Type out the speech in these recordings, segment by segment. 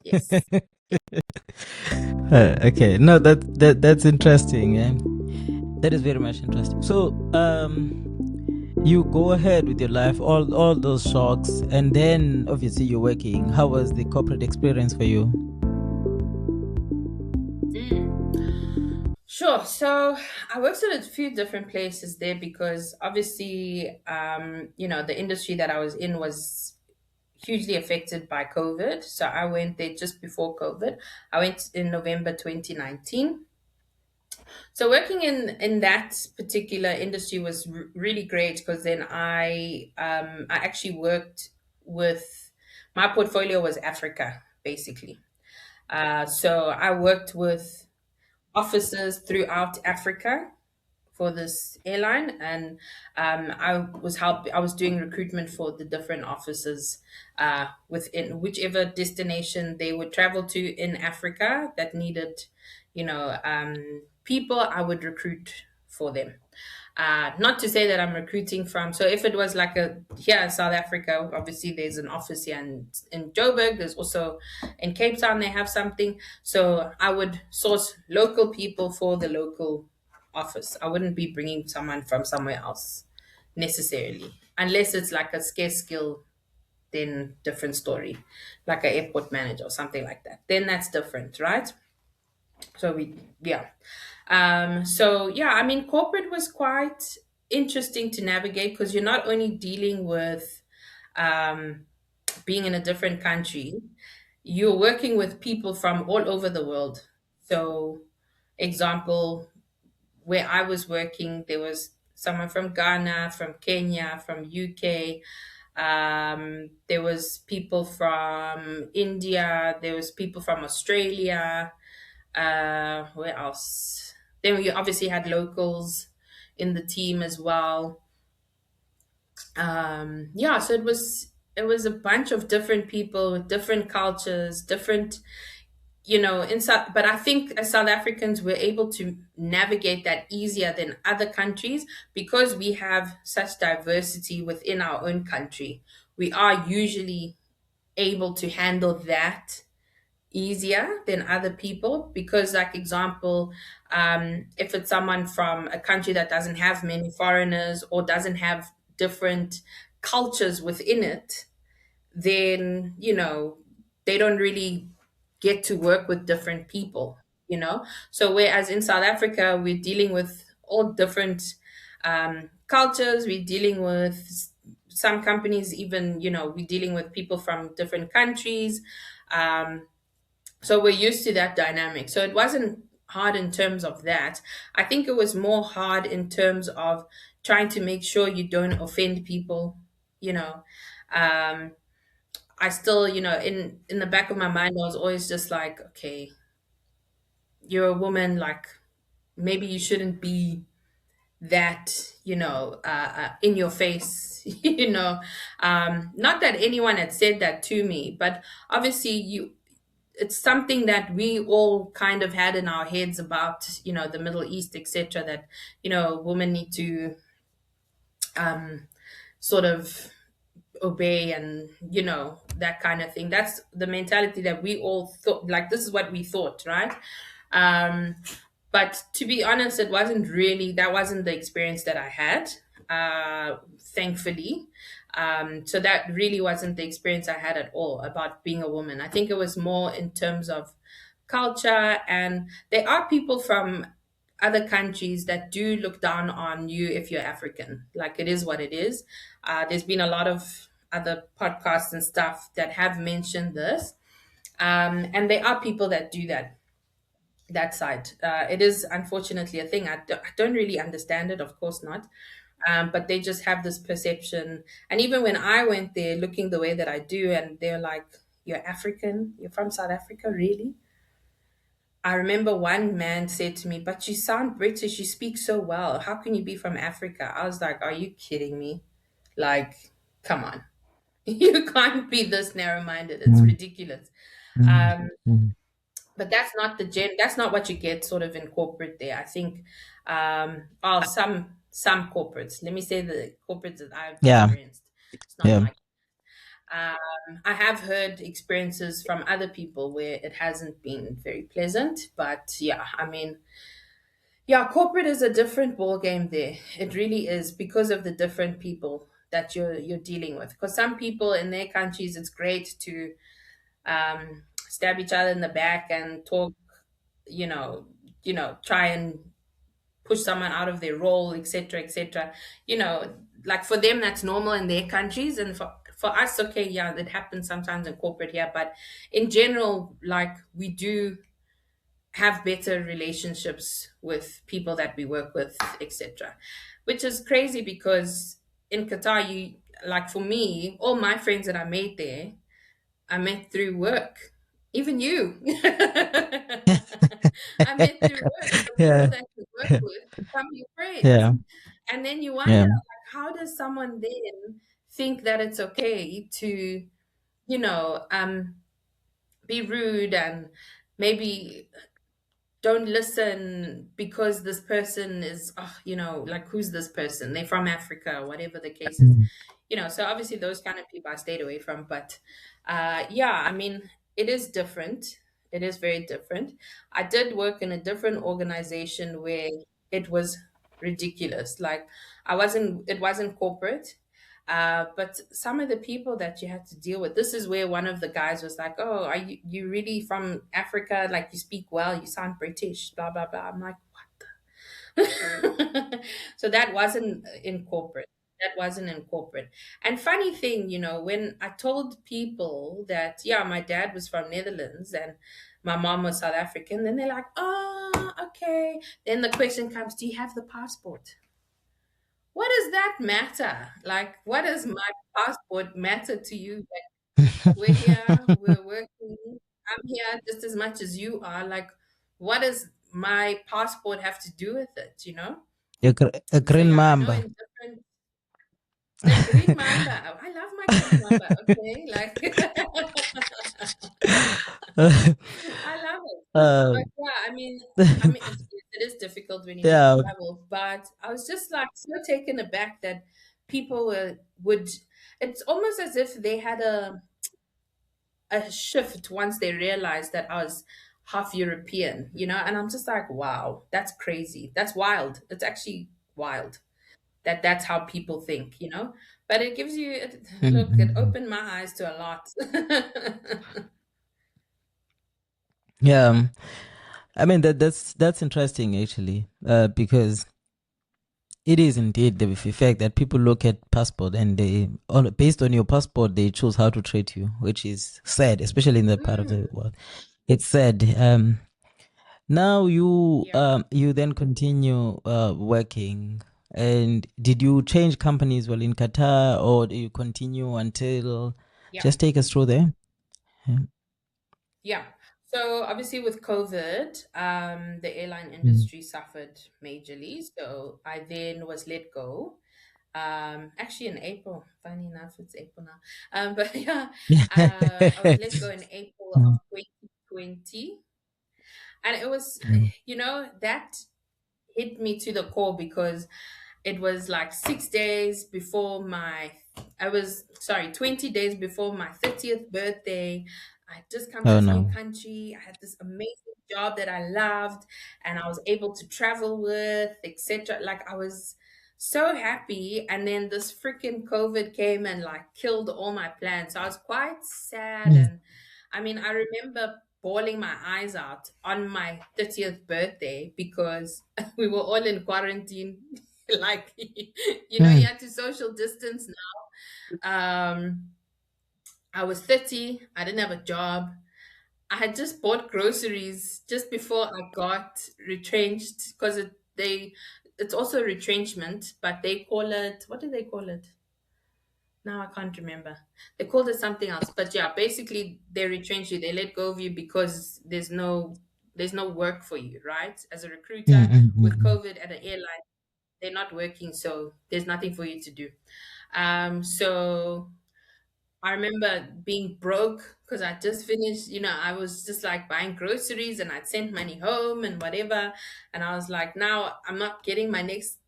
Yes. Okay, no, that's interesting. That is very much interesting. So, you go ahead with your life, all those shocks, and then obviously you're working. How was the corporate experience for you? Mm. Sure. So I worked at a few different places there because obviously, the industry that I was in was hugely affected by COVID. So I went there just before COVID. I went in November 2019. So working in that particular industry was really great because then I actually worked with my portfolio was Africa basically. So I worked with offices throughout Africa for this airline, and I was doing recruitment for the different offices within whichever destination they would travel to in Africa that needed, people. I would recruit for them. Not to say that I'm recruiting from. So if it was like a here in South Africa, obviously there's an office here in Joburg. There's also in Cape Town they have something. So I would source local people for the local office. I wouldn't be bringing someone from somewhere else necessarily, unless it's like a scarce skill. Then different story, like an airport manager or something like that. Then that's different, right? So yeah. So yeah, I mean, corporate was quite interesting to navigate because you're not only dealing with um, being in a different country, you're working with people from all over the world. So, example, where I was working, there was someone from Ghana, from Kenya, from UK. There was people from India. There was people from Australia. Where else? Then we obviously had locals in the team as well. Yeah, so it was a bunch of different people with different cultures, different, in South, but I think as South Africans we're able to navigate that easier than other countries because we have such diversity within our own country. We are usually able to handle that easier than other people because, like example, if it's someone from a country that doesn't have many foreigners or doesn't have different cultures within it, then they don't really get to work with different people. So whereas in South Africa we're dealing with all different cultures, we're dealing with some companies, even we're dealing with people from different countries. Um, so we're used to that dynamic. So it wasn't hard in terms of that. I think it was more hard in terms of trying to make sure you don't offend people. You know, um, I still, in the back of my mind, I was always just like, okay, you're a woman, like maybe you shouldn't be that, in your face. Not that anyone had said that to me, but obviously it's something that we all kind of had in our heads about the Middle East, etc., that women need to um sort of obey, and that kind of thing. That's the mentality that we all thought, like this is what we thought, right? um but to be honest, that wasn't the experience that I had, thankfully. So that really wasn't the experience I had at all about being a woman. I think it was more in terms of culture, and there are people from other countries that do look down on you if you're African. Like, it is what it is. There's been a lot of other podcasts and stuff that have mentioned this, and there are people that do that side. It is unfortunately a thing. I don't really understand it, of course not. But they just have this perception. And even when I went there looking the way that I do, and they're like, "You're African? You're from South Africa, really?" I remember one man said to me, "But you sound British. You speak so well. How can you be from Africa?" I was like, "Are you kidding me? Like, come on." You can't be this narrow-minded. It's Mm, ridiculous. mm, Um, mm. but that's not what you get sort of in corporate there. I think some corporates, let me say the corporates that I've Yeah, experienced, it's not yeah. like. I have heard experiences from other people where it hasn't been very pleasant, but yeah, I mean, yeah, corporate is a different ball game there. It really is because of the different people that you're dealing with. Because some people in their countries, it's great to stab each other in the back and talk, you know, try and push someone out of their role, etc., etc. Like for them, that's normal in their countries, and for us, okay, yeah, that happens sometimes in corporate here, but in general, like we do have better relationships with people that we work with, etc. Which is crazy because in Qatar, you like for me, all my friends that I made there, I met through work. Even you. I met through work. So people Yeah. that you work with become your friends. Yeah. And then you wonder, Yeah. like, how does someone then think that it's okay to, you know, be rude and maybe don't listen because this person is, oh, like who's this person? They're from Africa, whatever the case is. Mm. So obviously those kind of people I stayed away from. But yeah, I mean, it is different. It is very different. I did work in a different organization where it was ridiculous. Like it wasn't corporate. But some of the people that you had to deal with, this is where one of the guys was like, "Oh, are you really from Africa? Like you speak well, you sound British, blah blah blah." I'm like, so that wasn't in corporate. That wasn't in corporate. And funny thing, when I told people that, yeah, my dad was from Netherlands and my mom was South African, then they're like, "Oh, okay." Then the question comes, "Do you have the passport?" What does that matter? Like, what does my passport matter to you? Like, we're here, we're working, I'm here just as much as you are. Like, what does my passport have to do with it? A So green yeah, I know mamba. in different the green mamba. Oh, I love my green mamba. Okay, like I love it. uh, But yeah, I mean, it is difficult when you need to yeah. travel. But I was just like so taken aback that people would. It's almost as if they had a shift once they realized that I was half European. And I'm just like, wow, that's crazy. That's wild. It's actually wild that that's how people think. But it gives you, look, it Mhm. opened my eyes to a lot. Yeah. I mean that's interesting actually, because it is indeed the fact that people look at passport and based on your passport they choose how to treat you, which is sad, especially in that part of the Mm, world. It's sad. Now yeah, you then continue working. And did you change companies while in Qatar, or do you continue until? yeah. Just take us through there. Yeah. Yeah. So obviously with COVID, the airline Mm. industry suffered majorly. So I then was let go. Actually in April. Funny enough, it's April now. But yeah, I was let go in April of Mm. 2020, and it was, Mm. that hit me to the core because it was like 6 days before I was sorry, 20 days before my 30th birthday. I had just come to Oh this new no. country. I had this amazing job that I loved and I was able to travel with, etc. Like I was so happy. And then this freaking COVID came and like killed all my plans. So I was quite sad. Mm. And I remember bawling my eyes out on my 30th birthday because we were all in quarantine. Like, you Mm. had to social distance now. I was 30. I didn't have a job. I had just bought groceries just before I got retrenched because it's also retrenchment, but they call it, what do they call it? Now I can't remember. They called it something else. But yeah, basically they retrench you. They let go of you because there's no work for you, right? As a Mm, recruiter mm, with mm, COVID at an airline, they're not working, so there's nothing for you to do. So I remember being broke because I just finished, I was just like buying groceries and I'd sent money home and whatever. And I was like, now I'm not getting my next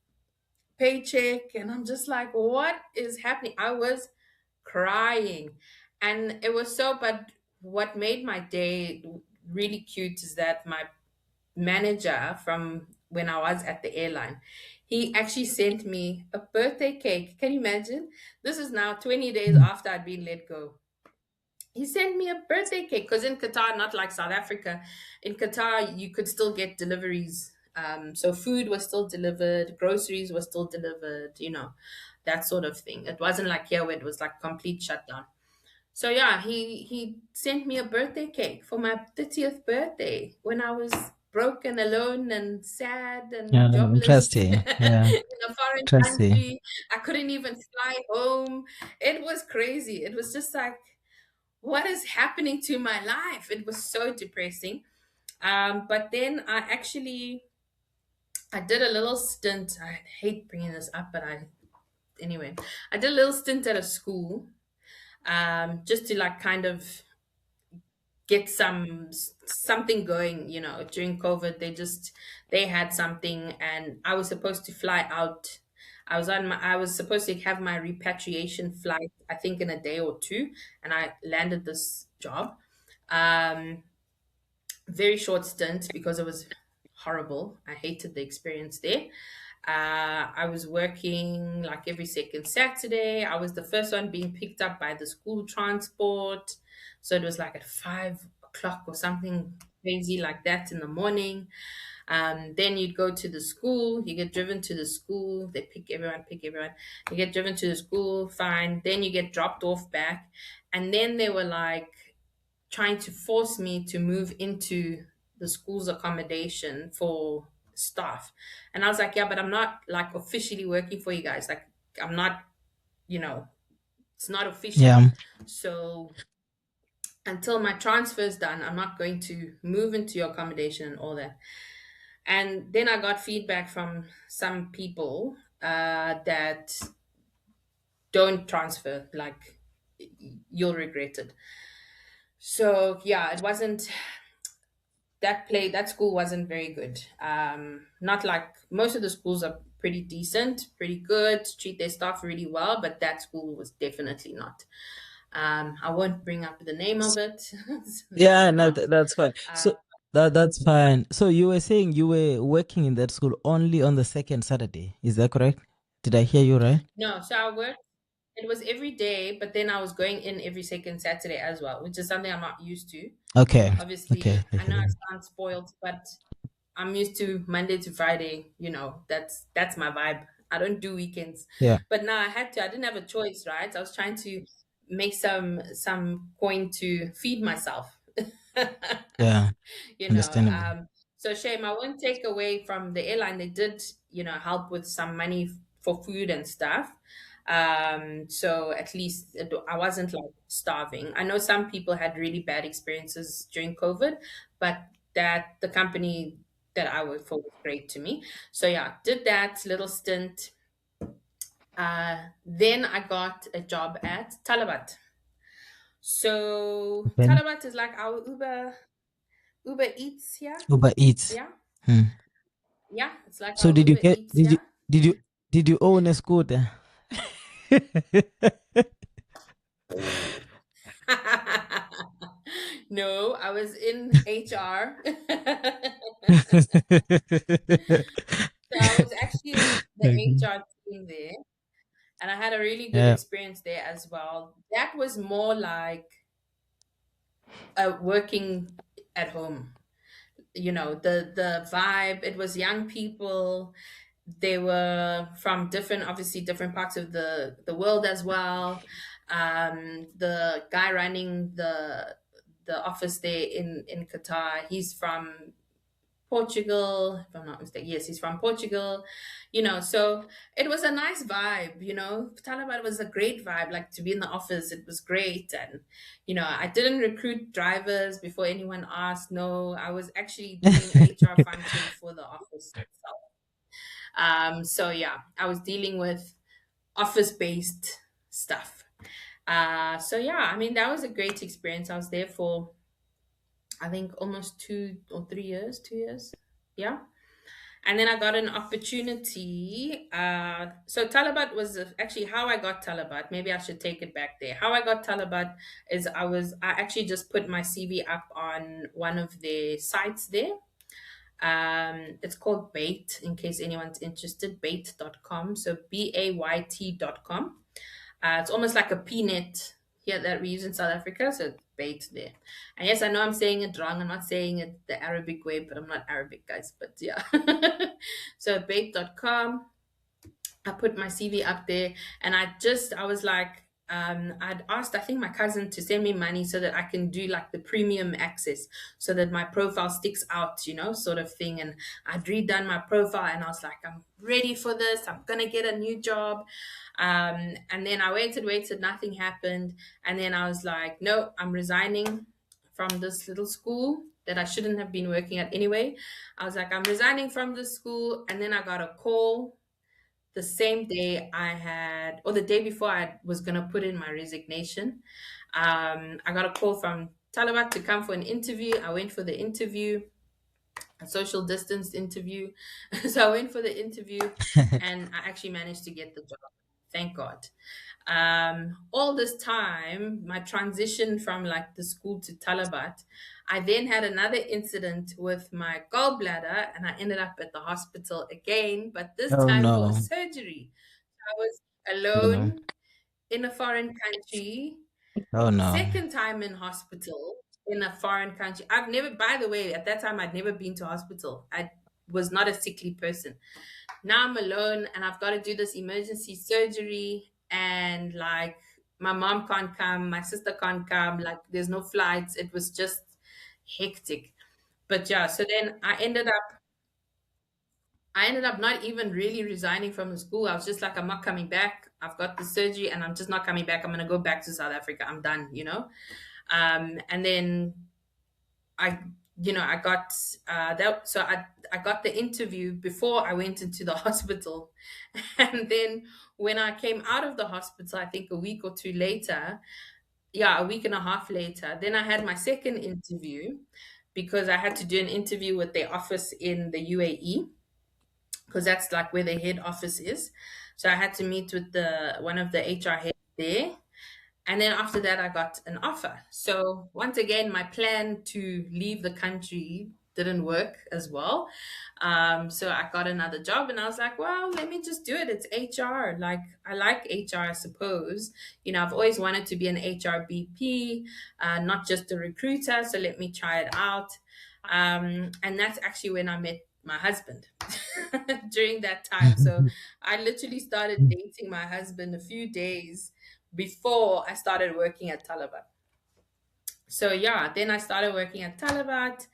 paycheck. And I'm just like, what is happening? I was crying. And it was so, but what made my day really cute is that my manager from when I was at the airline, he actually sent me a birthday cake. Can you imagine? This is now 20 days Mm. after I'd been let go. He sent me a birthday cake because in Qatar, not like South Africa, in Qatar, you could still get deliveries. So food was still delivered, groceries were still delivered, that sort of thing. It wasn't like here where it was like complete shutdown. So yeah, he sent me a birthday cake for my 30th birthday when I was broken, alone, and sad Yeah, and jobless interesting. Yeah, in a foreign interesting. country. I couldn't even fly home. It was crazy. It was just like, what is happening to my life? It was so depressing. But then I did a little stint. I hate bringing this up, but anyway, I did a little stint at a school, just to like kind of get something going, during COVID. They had something, and I was supposed to fly out. I was supposed to have my repatriation flight, I think, in a day or two, and I landed this job. um Very short stint because it was horrible. I hated the experience there. I was working like every second Saturday. I was the first one being picked up by the school transport. So it was like at 5 o'clock or something crazy like that in the morning. Then you'd go to the school, you get driven to the school, they pick everyone. You get driven to the school, fine. Then you get dropped off back. And then they were like trying to force me to move into the school's accommodation for staff. And I was like, yeah, but I'm not like officially working for you guys. Like, I'm not, you know, it's not official. Yeah. So until my transfer is done, I'm not going to move into your accommodation and all that. And then I got feedback from some people that don't transfer, like, you'll regret it. So yeah, it wasn't that school wasn't very good. Not like most of the schools are pretty decent, pretty good, treat their staff really well, but that school was definitely not. I won't bring up the name of it. It's Yeah, better no, not. that's fine. Uh, So that's fine. So you were saying you were working in that school only on the second Saturday. Is that correct? Did I hear you right? no, so I worked. It was every day, but then I was going in every second Saturday as well, which is something I'm not used to. Okay. Obviously, Okay. I know Okay. I sound spoiled, but I'm used to Monday to Friday. That's my vibe. I don't do weekends. Yeah. But now I had to. I didn't have a choice, right? I was trying to make some coin to feed myself. Yeah. you know, Understandable. um, so shame. I won't take away from the airline. They did, help with some money for food and stuff. So at least I wasn't like starving. I know some people had really bad experiences during COVID, but that the company that I worked for was great to me. So yeah, did that little stint. Then I got a job at Talabat. So Okay. Talabat is like our Uber Eats here. Uber Eats. Yeah, Hmm. yeah, it's like So our did you Uber get Eats here. did you own a scooter? No, I was in HR. So I was actually in the Okay. HR team there, and I had a really good Yeah. experience there as well. That was more like working at home. The vibe. It was young people. They were from obviously different parts of the world as well. The guy running the office there in Qatar, he's from Portugal, if I'm not mistaken. Yes, he's from Portugal. So it was a nice vibe. Taliban was a great vibe. Like, to be in the office, it was great. And I didn't recruit drivers before anyone asked. No, I was actually doing HR function for the office itself. So yeah, I was dealing with office based stuff. So yeah, I mean, that was a great experience. I was there for, I think, almost 2 or 3 years. 2 years. Yeah. And then I got an opportunity. So Talabat was actually how I got Talabat. Maybe I should take it back there. How I got Talabat is I actually just put my CV up on one of the sites there. It's called Bait, in case anyone's interested, bait.com. So BAYT.com. It's almost like a peanut here that we use in South Africa. So it's Bait there. And yes, I know I'm saying it wrong. I'm not saying it the Arabic way, but I'm not Arabic, guys. But yeah. So bait.com. I put my CV up there, and I was like, I'd asked, I think, my cousin to send me money so that I can do like the premium access so that my profile sticks out, sort of thing. And I'd redone my profile, and I was like, I'm ready for this. I'm going to get a new job. And then I waited, nothing happened. And then I was like, no, I'm resigning from this little school that I shouldn't have been working at anyway. I was like, I'm resigning from this school. And then I got a call the same day or the day before I was going to put in my resignation. I got a call from Talabat to come for an interview. I went for the interview, a social distance interview. So I went for the interview, and I actually managed to get the job. Thank God. All this time, my transition from like the school to Talabat, I then had another incident with my gallbladder, and I ended up at the hospital again, but this Oh time for a no. surgery. I was Oh no. alone in a foreign country, Oh no. second time in hospital in a foreign country. I've never, by the way, at that time, I'd never been to hospital. I was not a sickly person. Now I'm alone, and I've got to do this emergency surgery, and like my mom can't come, my sister can't come, like there's no flights. It was just hectic. But yeah, so then I ended up not even really resigning from the school. I was just like, I'm not coming back. I've got the surgery, and I'm just not coming back. I'm gonna go back to South Africa. I'm done. And then I got that. So I got the interview before I went into the hospital, and then when I came out of the hospital, I think a week or two later, yeah, a week and a half later, then I had my second interview because I had to do an interview with their office in the UAE, because that's like where the head office is. So I had to meet with the one of the HR heads there. And then after that, I got an offer. So once again, my plan to leave the country didn't work as well. So I got another job, and I was like, well, let me just do it. It's HR. Like, I like HR, I suppose. I've always wanted to be an HR BP, not just a recruiter. So let me try it out. And that's actually when I met my husband during that time. So I literally started dating my husband a few days before I started working at Talabat. So yeah, then I started working at Talabat.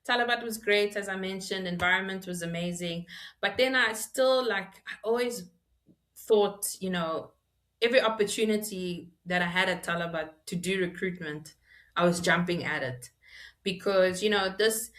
Talabat was great, as I mentioned. Environment was amazing, but then I still I always thought, every opportunity that I had at Talabat to do recruitment, I was jumping at it because this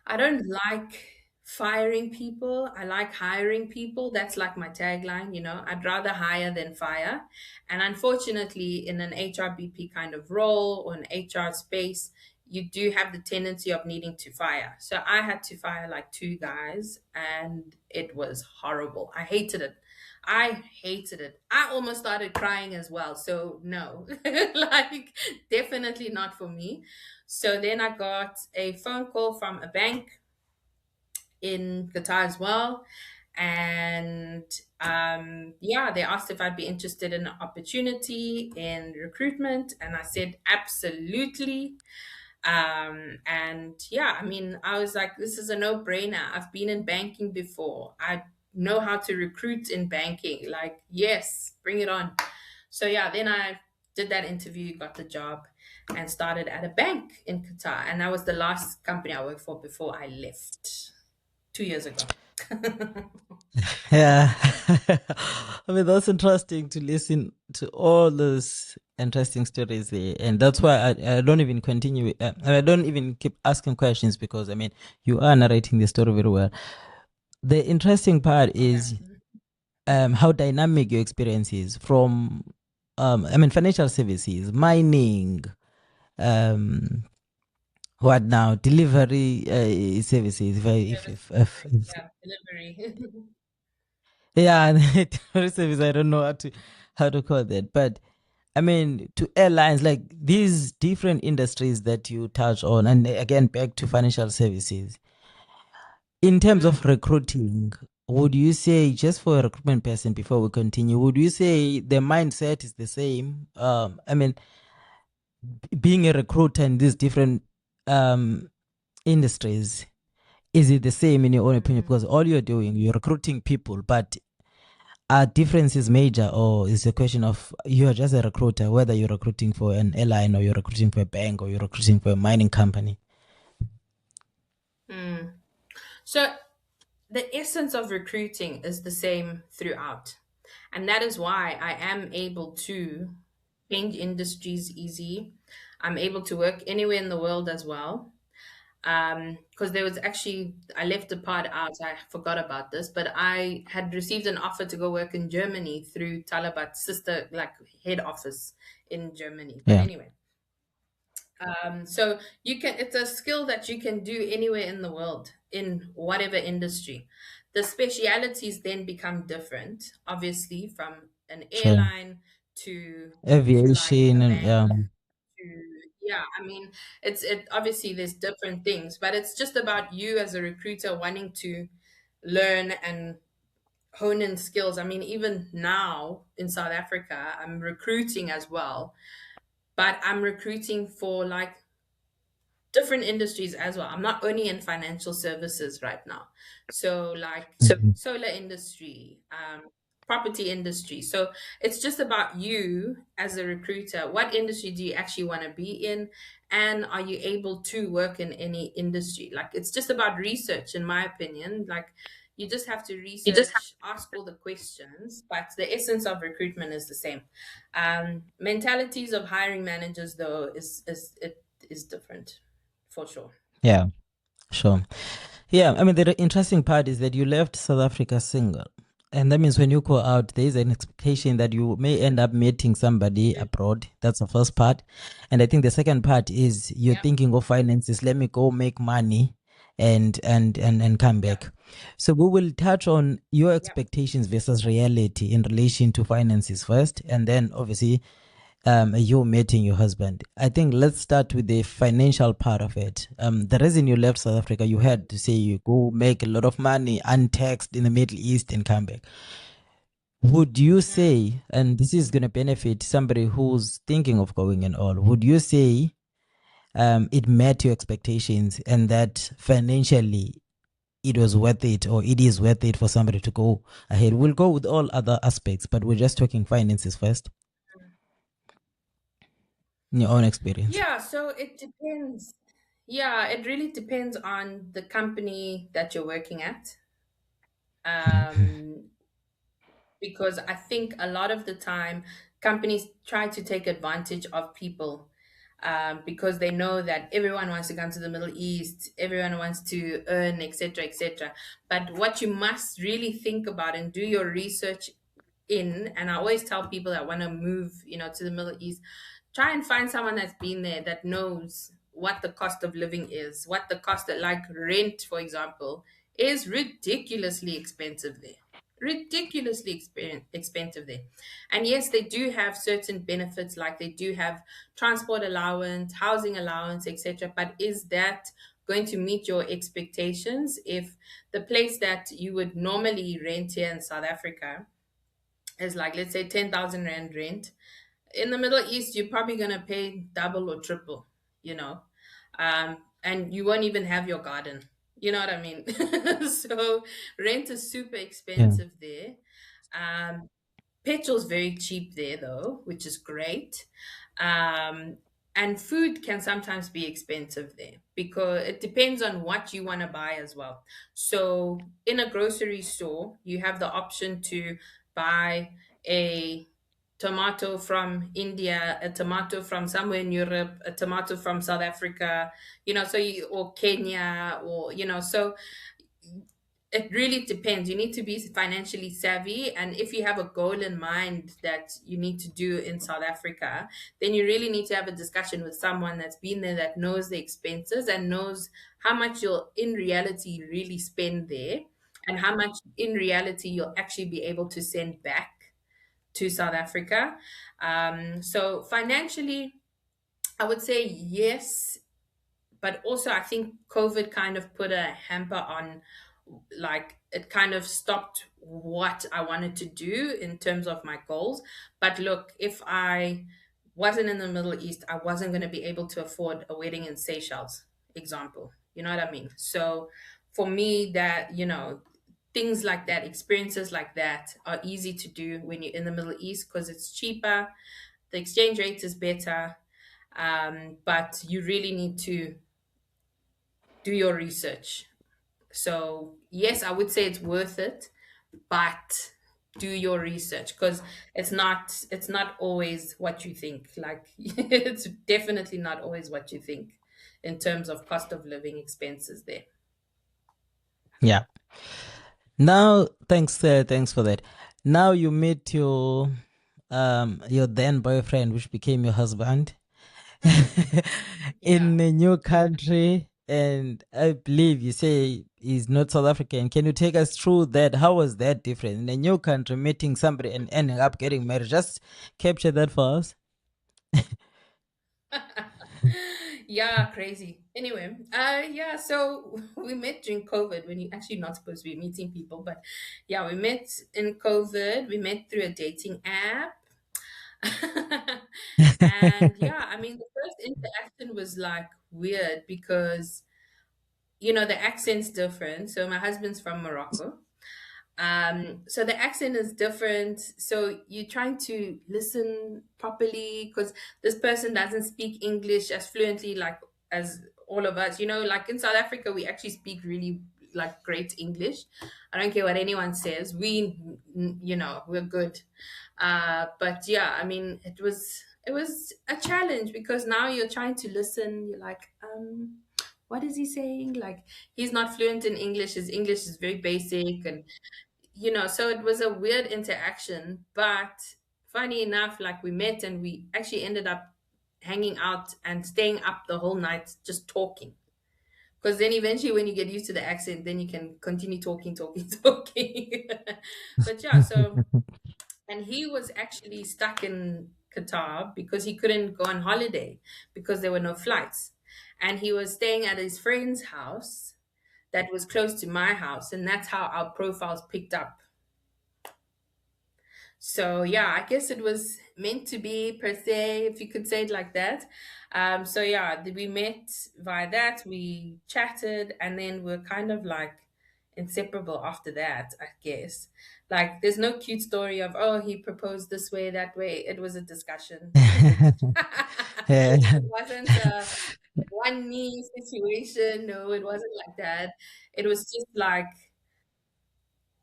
I don't like firing people. I like hiring people. That's like my tagline. I'd rather hire than fire. And unfortunately, in an HRBP kind of role or an HR space, you do have the tendency of needing to fire. So I had to fire like two guys, and it was horrible. I hated it. I hated it. I almost started crying as well. So no, definitely not for me. So then I got a phone call from a bank in Qatar as well. And yeah, they asked if I'd be interested in an opportunity in recruitment. And I said, absolutely. And yeah, I mean, I was like, this is a no brainer. I've been in banking before. I know how to recruit in banking. Like, yes, bring it on. So yeah, then I did that interview, got the job, and started at a bank in Qatar. And that was the last company I worked for before I left 2 years ago. Yeah. I mean, that's interesting to listen to all those interesting stories there. And that's why I don't even continue. I don't even keep asking questions because, I mean, you are narrating the story very well. The interesting part Yeah. is how dynamic your experience is from, financial services, mining, um, what now? Delivery services. If Yeah, delivery. yeah, delivery service. I don't know how to call that, but I mean, to airlines, like these different industries that you touch on, and again, back to financial services, in terms of Mm, recruiting, would you say, just for a recruitment person before we continue, would you say the mindset is the same? I mean, being a recruiter in these different um, industries, is it the same in your own opinion? mm. Because all you're doing, you're recruiting people, but are differences major, or is a question of you're just a recruiter, whether you're recruiting for an airline or you're recruiting for a bank or you're recruiting for a mining company? Mm. So the essence of recruiting is the same throughout. And that is why I am able to change industries easy. I'm able to work anywhere in the world as well. Because there was actually, I left the part out, I forgot about this, but I had received an offer to go work in Germany through Talabat's sister, like head office in Germany. But Yeah, anyway, so you can, it's a skill that you can do anywhere in the world, in whatever industry. The specialities then become different, obviously, from an sure. airline to like a Aviation and bank yeah, to, yeah, I mean, it obviously there's different things, but it's just about you as a recruiter wanting to learn and hone in skills. I mean, even now in South Africa, I'm recruiting as well, but I'm recruiting for like different industries as well. I'm not only in financial services right now. So like mhm, solar industry, property industry. So it's just about you as a recruiter. What industry do you actually want to be in? And are you able to work in any industry? Like it's just about research, in my opinion. Like you just have to research, ask all the questions, but the essence of recruitment is the same. Mentalities of hiring managers, though, is it is different for sure. yeah, sure. Yeah, I mean, the interesting part is that you left South Africa single. And that means when you go out, there is an expectation that you may end up meeting somebody Mm. abroad. That's the first part. And I think the second part is you're Yeah, thinking of finances. Let me go make money and come yeah, back. So we will touch on your yeah. expectations versus reality in relation to finances first, and then obviously you meeting your husband. I think let's start with the financial part of it. The reason you left South Africa, you had to say you go make a lot of money untaxed in the Middle East and come back. Would you Mm. say, and this is going to benefit somebody who's thinking of going and all, would you say it met your expectations and that financially it was worth it, or it is worth it for somebody to go ahead? We'll go with all other aspects, but we're just talking finances first, in your own experience. Yeah, so it depends. Yeah, it really depends on the company that you're working at. Um, because I think a lot of the time companies try to take advantage of people because they know that everyone wants to come to the Middle East, everyone wants to earn, etc., etc. But what you must really think about and do your research in, and I always tell people that want to move, to the Middle East, try and find someone that's been there that knows what the cost of living is, what the cost of, like rent, for example, is ridiculously expensive there. Ridiculously expensive there. And yes, they do have certain benefits, like they do have transport allowance, housing allowance, etc. But is that going to meet your expectations if the place that you would normally rent here in South Africa is like, let's say, 10,000 Rand rent? In the Middle East, you're probably going to pay double or triple, and you won't even have your garden. You know what I mean? So rent is super Yeah. expensive there. Um, Petrol's very cheap there, though, which is great. Um, and food can sometimes be expensive there because it depends on what you want to buy as well. So, in a grocery store, you have the option to buy a tomato from India, a tomato from somewhere in Europe, a tomato from South Africa, or Kenya, or, so it really depends. You need to be financially savvy. And if you have a goal in mind that you need to do in South Africa, then you really need to have a discussion with someone that's been there, that knows the expenses and knows how much you'll in reality really spend there and how much in reality you'll actually be able to send back to South Africa. So financially, I would say yes, but also I think COVID kind of put a hamper on, like it kind of stopped what I wanted to do in terms of my goals. But look, if I wasn't in the Middle East, I wasn't going to be able to afford a wedding in Seychelles, example. You know what I mean? So for me, that, things like that, experiences like that are easy to do when you're in the Middle East because it's cheaper, the exchange rate is better, but you really need to do your research. So, yes, I would say it's worth it, but do your research because it's not always what you think. Like it's definitely not always what you think in terms of cost of living expenses there. Yeah. Now, thanks for that. Now you meet your then boyfriend, which became your husband, Yeah. in a new country, and I believe you say he's not South African. Can you take us through that? How was that different in a new country, meeting somebody and ending up getting married? Just capture that for us. Yeah, crazy. Anyway, yeah, so we met during COVID when you're actually not supposed to be meeting people, but yeah, we met in COVID. We met through a dating app. And yeah, I mean, the first interaction was like weird because, the accent's different. So my husband's from Morocco. So the accent is different. So you're trying to listen properly because this person doesn't speak English as fluently like as all of us. Like in South Africa, we actually speak really like great English. I don't care what anyone says. We're good. But yeah, I mean, it was a challenge because now you're trying to listen. You're like, what is he saying? Like he's not fluent in English. His English is very basic, and so it was a weird interaction, but funny enough, like we met and we actually ended up hanging out and staying up the whole night just talking. Because then eventually, when you get used to the accent, then you can continue talking, talking, talking. But yeah, so, and he was actually stuck in Qatar because he couldn't go on holiday because there were no flights. And he was staying at his friend's house that was close to my house. And that's how our profiles picked up. So yeah, I guess it was meant to be per se, if you could say it like that. So yeah, we met via that, we chatted, and then we're kind of like inseparable after that, I guess. Like there's no cute story of, oh, he proposed this way, that way. It was a discussion. Yeah. It wasn't a one knee situation. No, it wasn't like that. It was just like,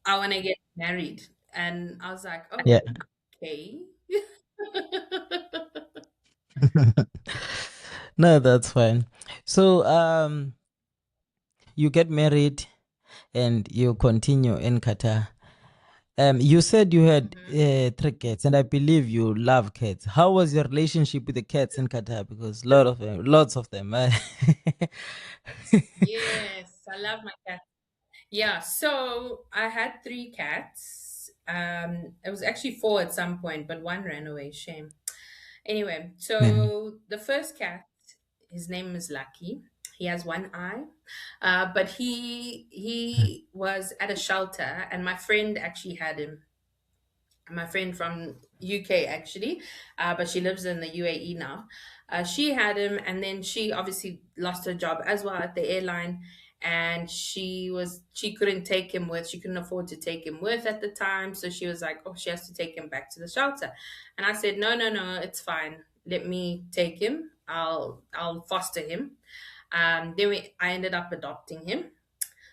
I want to get married. And I was like, Yeah. oh, okay. No, that's fine. So, you get married and you continue in Qatar. You said you had Mhm. three cats, and I believe you love cats. How was your relationship with the cats in Qatar? Because lots of them. Yes, I love my cat. Yeah, so I had three cats. It was actually four at some point, but one ran away. Shame. Anyway, Mhm. so the first cat, his name is Lucky. He has one eye, but he was at a shelter, and my friend actually had him. My friend from UK actually, but she lives in the UAE now. She had him, and then she obviously lost her job as well at the airline, and she couldn't take him with. She couldn't afford to take him with at the time, so she was like, oh, she has to take him back to the shelter. And I said, no, no, no, it's fine. Let me take him. I'll foster him. I ended up adopting him.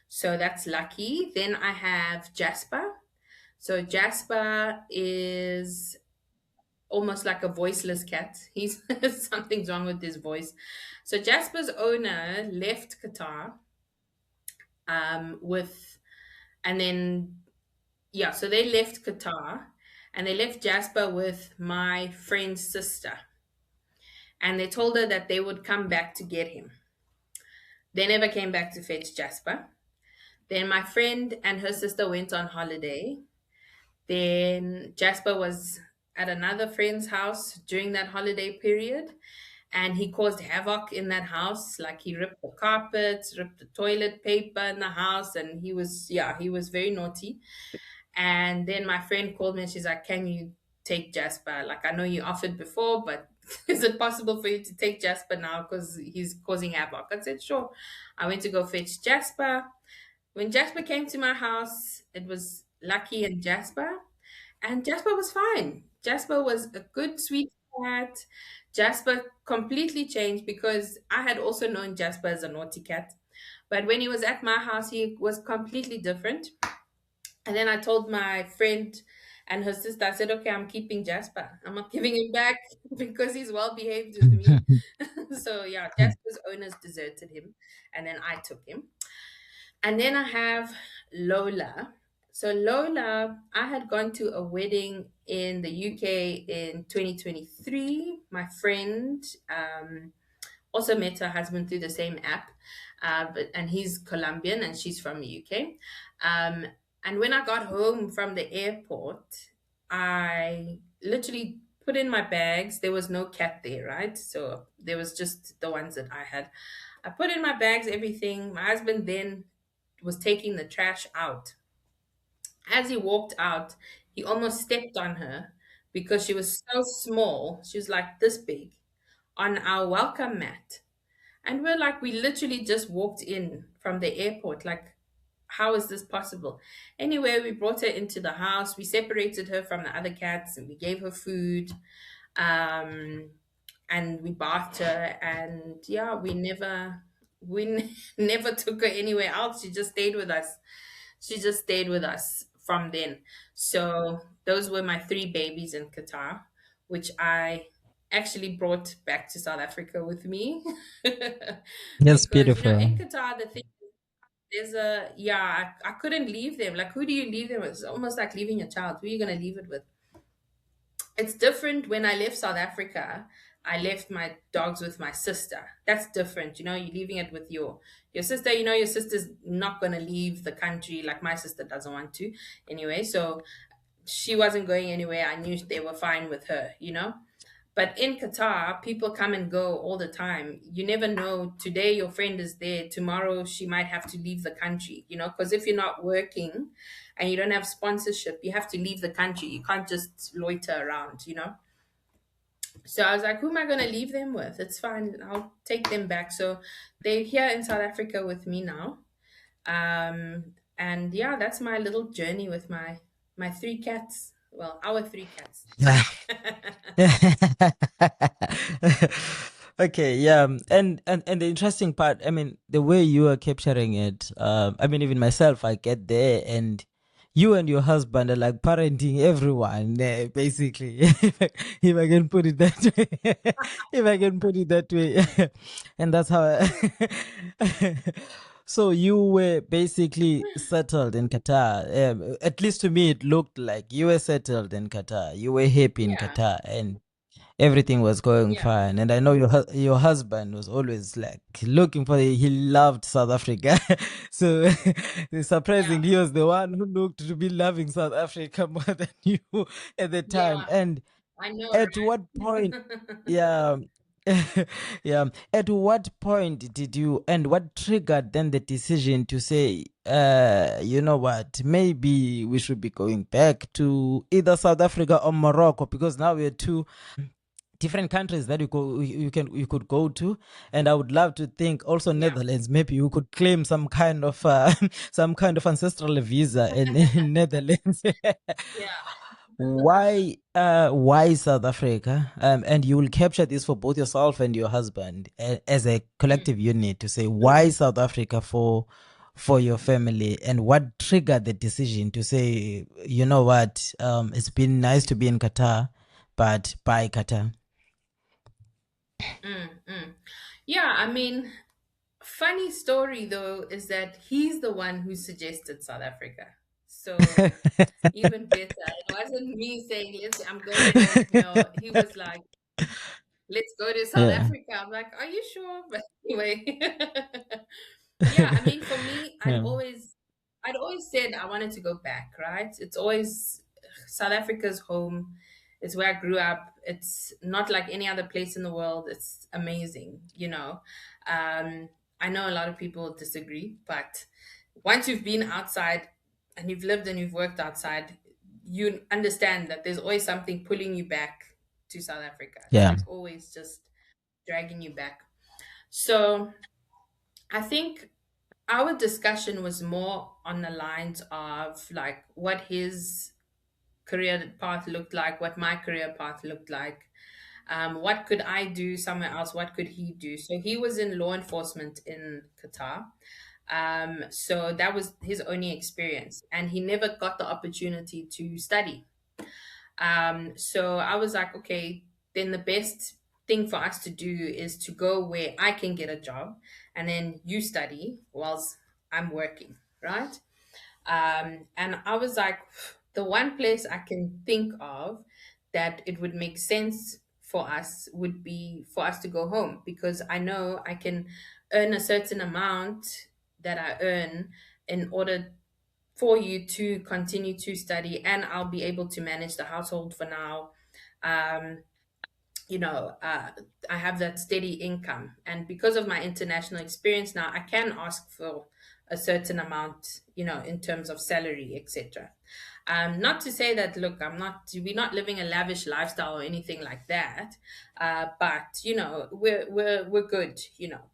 So that's Lucky. Then I have Jasper. So Jasper is almost like a voiceless cat. He's something's wrong with his voice. So Jasper's owner left Qatar with And then, yeah, so they left Qatar and they left Jasper with my friend's sister. And they told her that they would come back to get him. They never came back to fetch Jasper. Then my friend and her sister went on holiday. Then Jasper was at another friend's house during that holiday period, and he caused havoc in that house. Like he ripped the carpets, ripped the toilet paper in the house, and he was very naughty. And then my friend called me and she's like, "Can you take Jasper? Like, I know you offered before, but is it possible for you to take Jasper now because he's causing havoc?" I said, "Sure." I went to go fetch Jasper. When Jasper came to my house, it was Lucky and Jasper, and Jasper was fine. Jasper was a good, sweet cat. Jasper completely changed because I had also known Jasper as a naughty cat. But when he was at my house, he was completely different. And then I told my friend and her sister, I said, "Okay, I'm keeping Jasper. I'm not giving him back because he's well behaved with me." So, yeah, Jasper's owners deserted him. And then I took him. And then I have Lola. So Lola, I had gone to a wedding in the UK in 2023. My friend also met her husband through the same app, and he's Colombian and she's from the UK. Um, and when I got home from the airport, I literally put in my bags. There was no cat there, right? So there was just the ones that I had. I put in my bags everything. My husband then was taking the trash out. As he walked out, he almost stepped on her because she was so small. She was like this big on our welcome mat. And we're like, we literally just walked in from the airport. Like, how is this possible? Anyway, we brought her into the house. We separated her from the other cats and we gave her food. Um, and we bathed her. And yeah, never took her anywhere else. She just stayed with us. She just stayed with us from then. So those were my three babies in Qatar, which I actually brought back to South Africa with me. That's Because, beautiful. in Qatar, the thing there's a yeah, I couldn't leave them. Like, who do you leave them with? It's almost like leaving your child. Who are you gonna leave it with? It's different when I left South Africa. I left my dogs with my sister. That's different. You're leaving it with your sister. Your sister's not gonna leave the country like my sister doesn't want to anyway. So she wasn't going anywhere. I knew they were fine with her. But in Qatar, people come and go all the time. You never know. Today, your friend is there. Tomorrow, she might have to leave the country, because if you're not working and you don't have sponsorship, you have to leave the country. You can't just loiter around. So I was like, who am I going to leave them with? It's fine. I'll take them back. So they're here in South Africa with me now. And yeah, that's my little journey with my three cats. Well, our three cats. Okay, yeah, and the interesting part, I mean, the way you are capturing it, I mean, even myself, I get there, and you and your husband are like parenting everyone, basically. If I can put it that way, if I can put it that way, and that's how. So you were basically settled in Qatar. At least to me, it looked like you were settled in Qatar. You were happy in Yeah, Qatar, and everything was going yeah, fine. And I know your husband was always like looking for he loved South Africa. So yeah, surprisingly, he was the one who looked to be loving South Africa more than you at the time. yeah. And I know, at what point, right? yeah. Yeah, at what point did you, and what triggered then the decision to say, you know what, maybe we should be going back to either South Africa or Morocco, because now we're two different countries that you could go to, and I would love to think also Yeah, Netherlands. Maybe you could claim some kind of some kind of ancestral visa in Netherlands. yeah. Why South Africa? And you will capture this for both yourself and your husband, as a Mm. collective unit, to say why South Africa for your family, and what triggered the decision to say, you know what, it's been nice to be in Qatar, but bye Qatar. Mm, mm. Yeah, I mean, Funny story though is that he's the one who suggested South Africa. So even better. It wasn't me saying, let's, I'm going there. No, he was like, let's go to South Yeah. Africa. I'm like, are you sure? But anyway, yeah, I mean, for me, Yeah. I'd always said I wanted to go back, right? It's always South Africa's home. It's where I grew up. It's not like any other place in the world. It's amazing. I know a lot of people disagree, but once you've been outside and you've lived and you've worked outside, you understand that there's always something pulling you back to South Africa. It's Yeah. like always just dragging you back. So I think our discussion was more on the lines of like what his career path looked like, what my career path looked like. What could I do somewhere else? What could he do? So he was in law enforcement in Qatar. So that was his only experience, and he never got the opportunity to study. So I was like, okay, then the best thing for us to do is to go where I can get a job, and then you study whilst I'm working, right? And I was like, the one place I can think of that it would make sense for us would be for us to go home, because I know I can earn a certain amount that I earn in order for you to continue to study, and I'll be able to manage the household for now. Um, you know, uh, I have that steady income. And because of my international experience now, I can ask for a certain amount, in terms of salary, etc. Not to say that, look, we're not living a lavish lifestyle or anything like that. But we're good.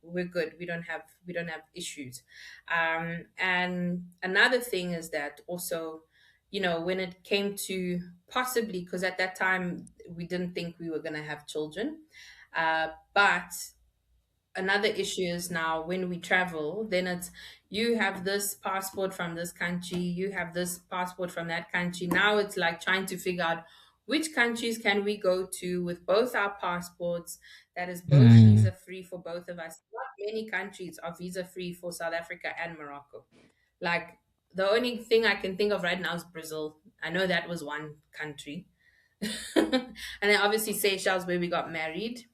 We're good. We don't have issues. And another thing is that also, when it came to possibly, because at that time we didn't think we were going to have children. But another issue is now when we travel, then it's you have this passport from this country, you have this passport from that country. Now it's like trying to figure out which countries can we go to with both our passports that is both Mm. visa free for both of us. Not many countries are visa free for South Africa and Morocco. Like the only thing I can think of right now is Brazil. I know that was one country. And then obviously Seychelles, where we got married.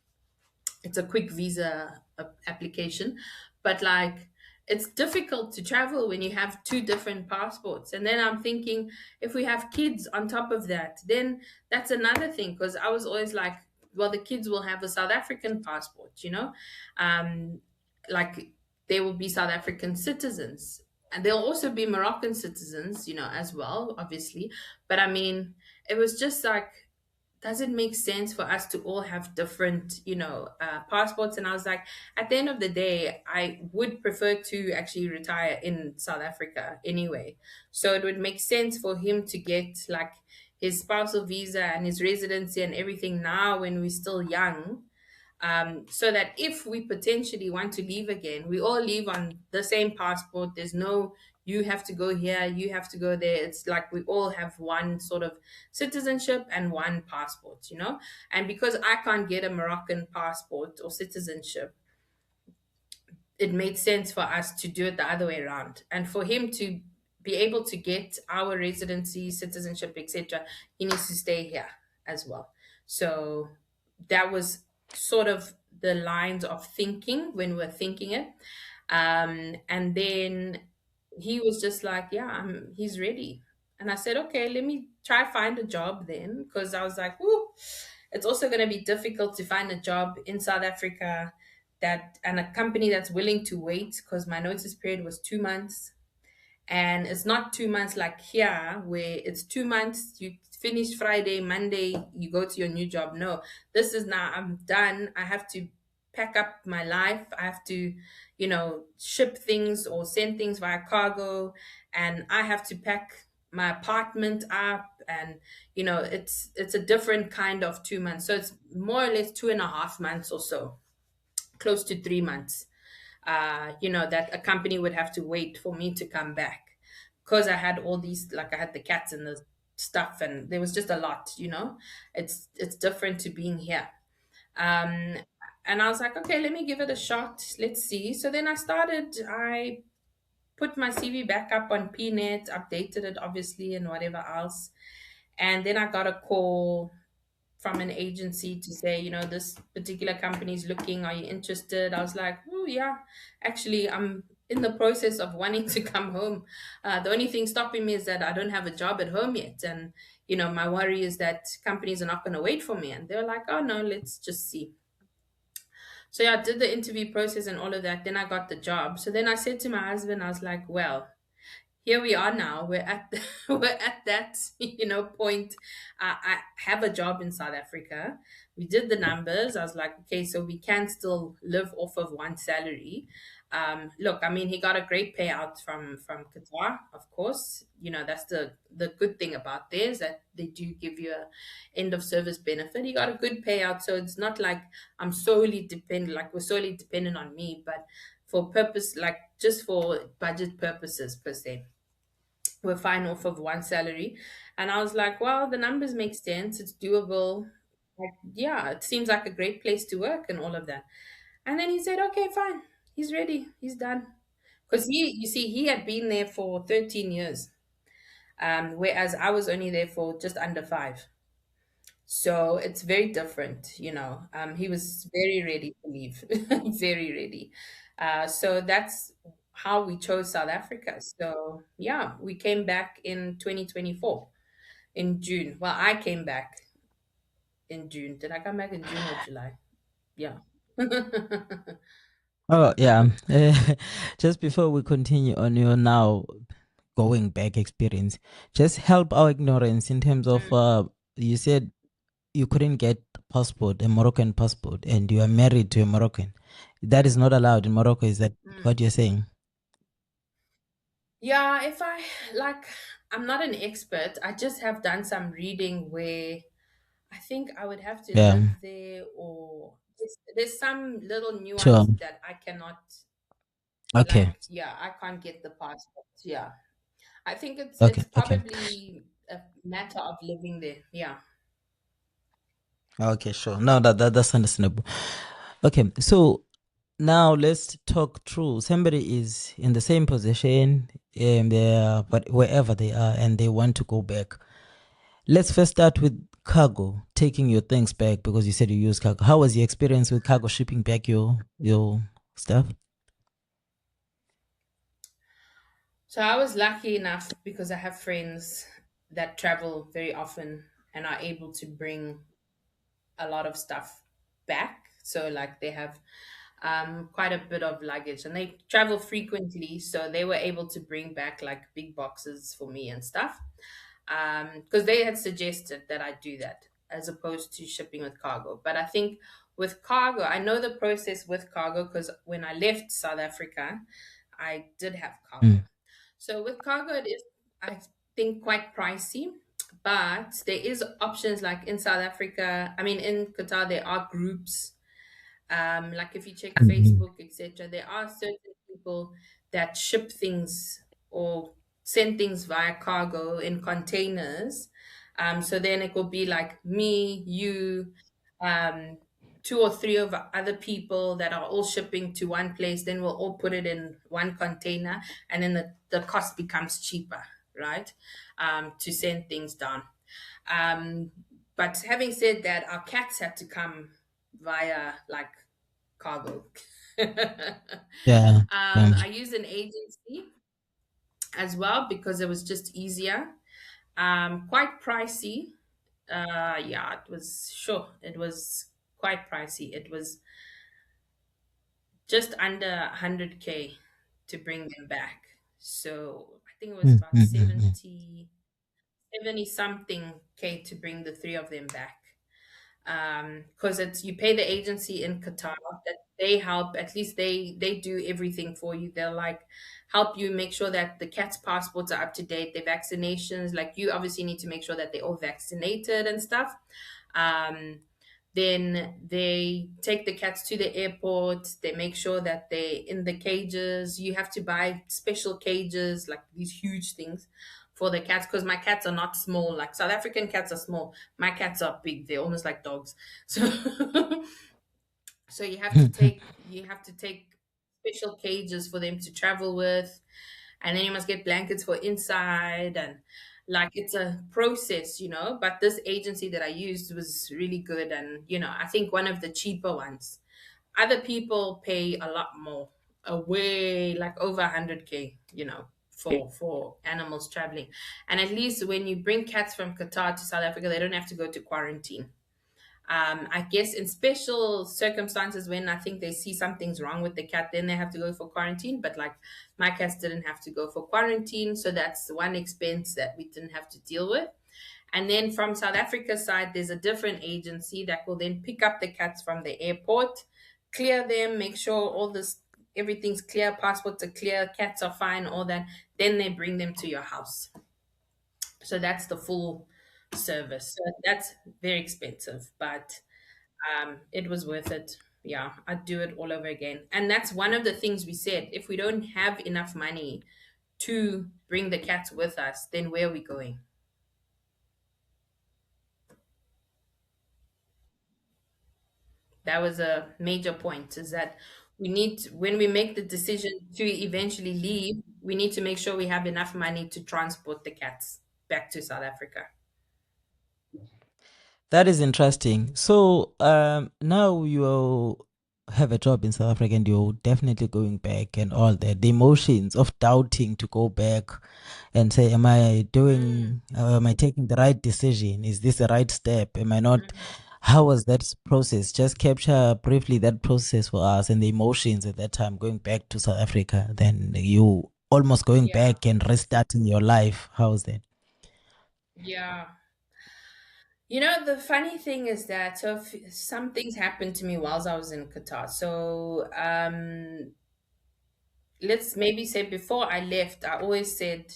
It's a quick visa application, but like it's difficult to travel when you have two different passports. And then I'm thinking, if we have kids on top of that, then that's another thing, because I was always like, well, the kids will have a South African passport. um like they will be South African citizens, and they'll also be Moroccan citizens, as well, obviously. But I mean, it was just like, does it make sense for us to all have different, passports? And I was like, at the end of the day, I would prefer to actually retire in South Africa anyway. So it would make sense for him to get like his spousal visa and his residency and everything now when we're still young, so that if we potentially want to leave again, we all leave on the same passport. There's no, you have to go here, you have to go there. It's like we all have one sort of citizenship and one passport. And because I can't get a Moroccan passport or citizenship, it made sense for us to do it the other way around. And for him to be able to get our residency, citizenship, etc., he needs to stay here as well. So that was sort of the lines of thinking when we're thinking it. And then he was just like, yeah, he's ready. And I said, okay, let me try find a job then, because I was like, whoo, it's also going to be difficult to find a job in South Africa that and a company that's willing to wait, because my notice period was 2 months. And it's not 2 months like here, where it's 2 months, you finish Friday, Monday, you go to your new job. No, this is now, I'm done. I have to pack up my life. I have to, ship things or send things via cargo. And I have to pack my apartment up. And, it's a different kind of 2 months. So it's more or less 2.5 months or so, close to 3 months, that a company would have to wait for me to come back, because I had all these, like I had the cats and the stuff, and there was just a lot. It's different to being here. Um, And I was like, okay, let me give it a shot. Let's see. So then I put my CV back up on PNet, updated it obviously, and whatever else. And then I got a call from an agency to say, this particular company is looking. Are you interested? I was like, oh, yeah, actually, I'm in the process of wanting to come home. The only thing stopping me is that I don't have a job at home yet. And, my worry is that companies are not going to wait for me. And they're like, oh, no, let's just see. So yeah, I did the interview process and all of that. Then I got the job. So then I said to my husband, I was like, well, here we are now. We're at we're at that point. I have a job in South Africa. We did the numbers. I was like, okay, so we can still live off of one salary. Look, I mean, he got a great payout from Qatar, of course. That's the good thing about theirs, that they do give you a end of service benefit. He got a good payout, so it's not like we're solely dependent on me, but for purpose, like just for budget purposes per se, we're fine off of one salary. And I was like, well, the numbers make sense. It's doable. Like, yeah, it seems like a great place to work and all of that. And then he said, okay, fine. He's ready. He's done. Because you see, he had been there for 13 years, whereas I was only there for just under 5. So it's very different. He was very ready to leave, very ready. So that's how we chose South Africa. So yeah, we came back in 2024 in June. Well, I came back in June. Did I come back in June or July? Yeah. Oh, yeah. Just before we continue on your now going back experience, just help our ignorance in terms of you said you couldn't get passport, a Moroccan passport, and you are married to a Moroccan. That is not allowed in Morocco. Is that Mm. what you're saying? Yeah, if I like, I'm not an expert. I just have done some reading where I think I would have to Yeah. live there, or there's some little Sure. nuance that I cannot, Okay. like, yeah, I can't get the passport. Yeah. I think it's Okay. it's Okay. probably a matter of living there. Yeah. Okay. Sure. No, that's understandable. Okay. So now let's talk through. Somebody is in the same position, but wherever they are, and they want to go back. Let's first start with cargo, taking your things back because you said you use cargo. How was your experience with cargo shipping back your stuff? So I was lucky enough because I have friends that travel very often and are able to bring a lot of stuff back. So like they have quite a bit of luggage and they travel frequently. So they were able to bring back like big boxes for me and stuff. Because they had suggested that I do that as opposed to shipping with cargo. But I think with cargo, I know the process with cargo because when I left South Africa, I did have Mm. cargo. So with cargo, it is, I think, quite pricey, but there is options like in South Africa. I mean, in Qatar, there are groups. Like if you check Mhm. Facebook, etc., there are certain people that ship things or send things via cargo in containers. So then it will be like me, you, um, two or three of other people that are all shipping to one place. Then we'll all put it in one container, and then the cost becomes cheaper, right? To send things down. Um, but having said that, our cats had to come via like cargo. Yeah. Yeah. I used an agency as well because it was just easier. Quite pricey. Yeah, it was sure. It was quite pricey. It was just under 100K to bring them back. So I think it was Mm, about mm, mm, mm. 70 something K to bring the three of them back. Because it's you pay the agency in Qatar that they help. At least they do everything for you. They'll like help you make sure that the cats' passports are up to date, their vaccinations. Like you obviously need to make sure that they're all vaccinated and stuff. Um, then they take the cats to the airport. They make sure that they're in the cages. You have to buy special cages, like these huge things for the cats, because my cats are not small. Like South African cats are small. My cats are big. They're almost like dogs. So So you have to take special cages for them to travel with, and then you must get blankets for inside, and like it's a process, but this agency that I used was really good, and I think one of the cheaper ones. Other people pay a lot more, way like over 100K, for animals traveling. And at least when you bring cats from Qatar to South Africa, they don't have to go to quarantine. I guess in special circumstances, when I think they see something's wrong with the cat, then they have to go for quarantine. But like my cats didn't have to go for quarantine, so that's one expense that we didn't have to deal with. And then from South Africa's side, there's a different agency that will then pick up the cats from the airport, clear them, make sure all this everything's clear, passports are clear, cats are fine, all that. Then they bring them to your house. So that's the full service. So that's very expensive, but it was worth it. Yeah, I'd do it all over again. And that's one of the things we said. If we don't have enough money to bring the cats with us, then where are we going? That was a major point, is that when we make the decision to eventually leave, we need to make sure we have enough money to transport the cats back to South Africa. That is interesting. So now you have a job in South Africa and you're definitely going back and all that. The emotions of doubting to go back and say, Mm, am I taking the right decision? Is this the right step? Am I not? mhm. How was that process? Just capture briefly that process for us and the emotions at that time going back to South Africa. Then you almost going Yeah, back and restarting your life. How was that? yeah. The funny thing is that some things happened to me whilst I was in Qatar. So let's maybe say before I left, I always said,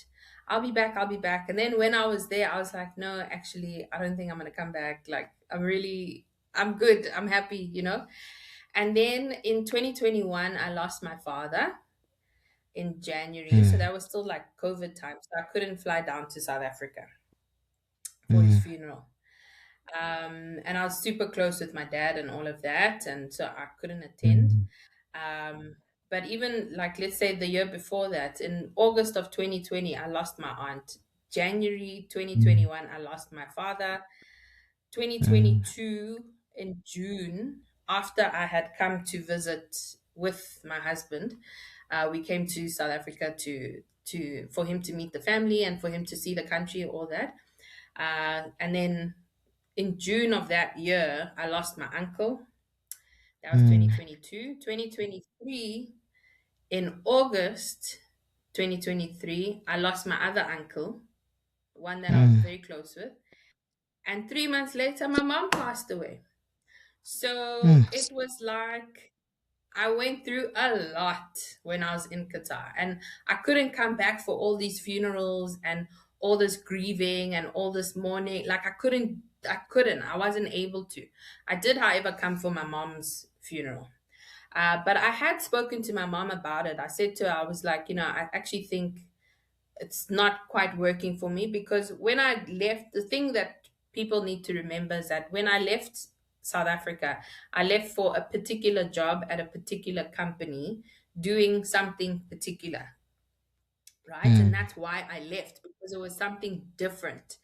I'll be back, I'll be back. And then when I was there, I was like, no, actually, I don't think I'm going to come back. Like, I'm good, I'm happy. And then in 2021, I lost my father in January. So Mm, that was still like COVID time. So I couldn't fly down to South Africa for his mm, funeral. And I was super close with my dad and all of that, and so I couldn't attend. mm, Um, but even like let's say the year before that, in August of 2020, I lost my aunt. January mm, 2021, I lost my father. mm, 2022 in June, after I had come to visit with my husband, we came to South Africa to for him to meet the family and for him to see the country, all that. And then in June of that year, I lost my uncle. That was mm, 2022. 2023, in August 2023, I lost my other uncle, one that I was mm, very close with. And 3 months later, my mom passed away. So mm, it was like I went through a lot when I was in Qatar, and I couldn't come back for all these funerals and all this grieving and all this mourning. Like I wasn't able to. I did, however, come for my mom's funeral. But I had spoken to my mom about it. I said to her, I was like, I actually think it's not quite working for me, because when I left, the thing that people need to remember is that when I left South Africa, I left for a particular job at a particular company doing something particular, right? And mm, that's why I left, because it was something different.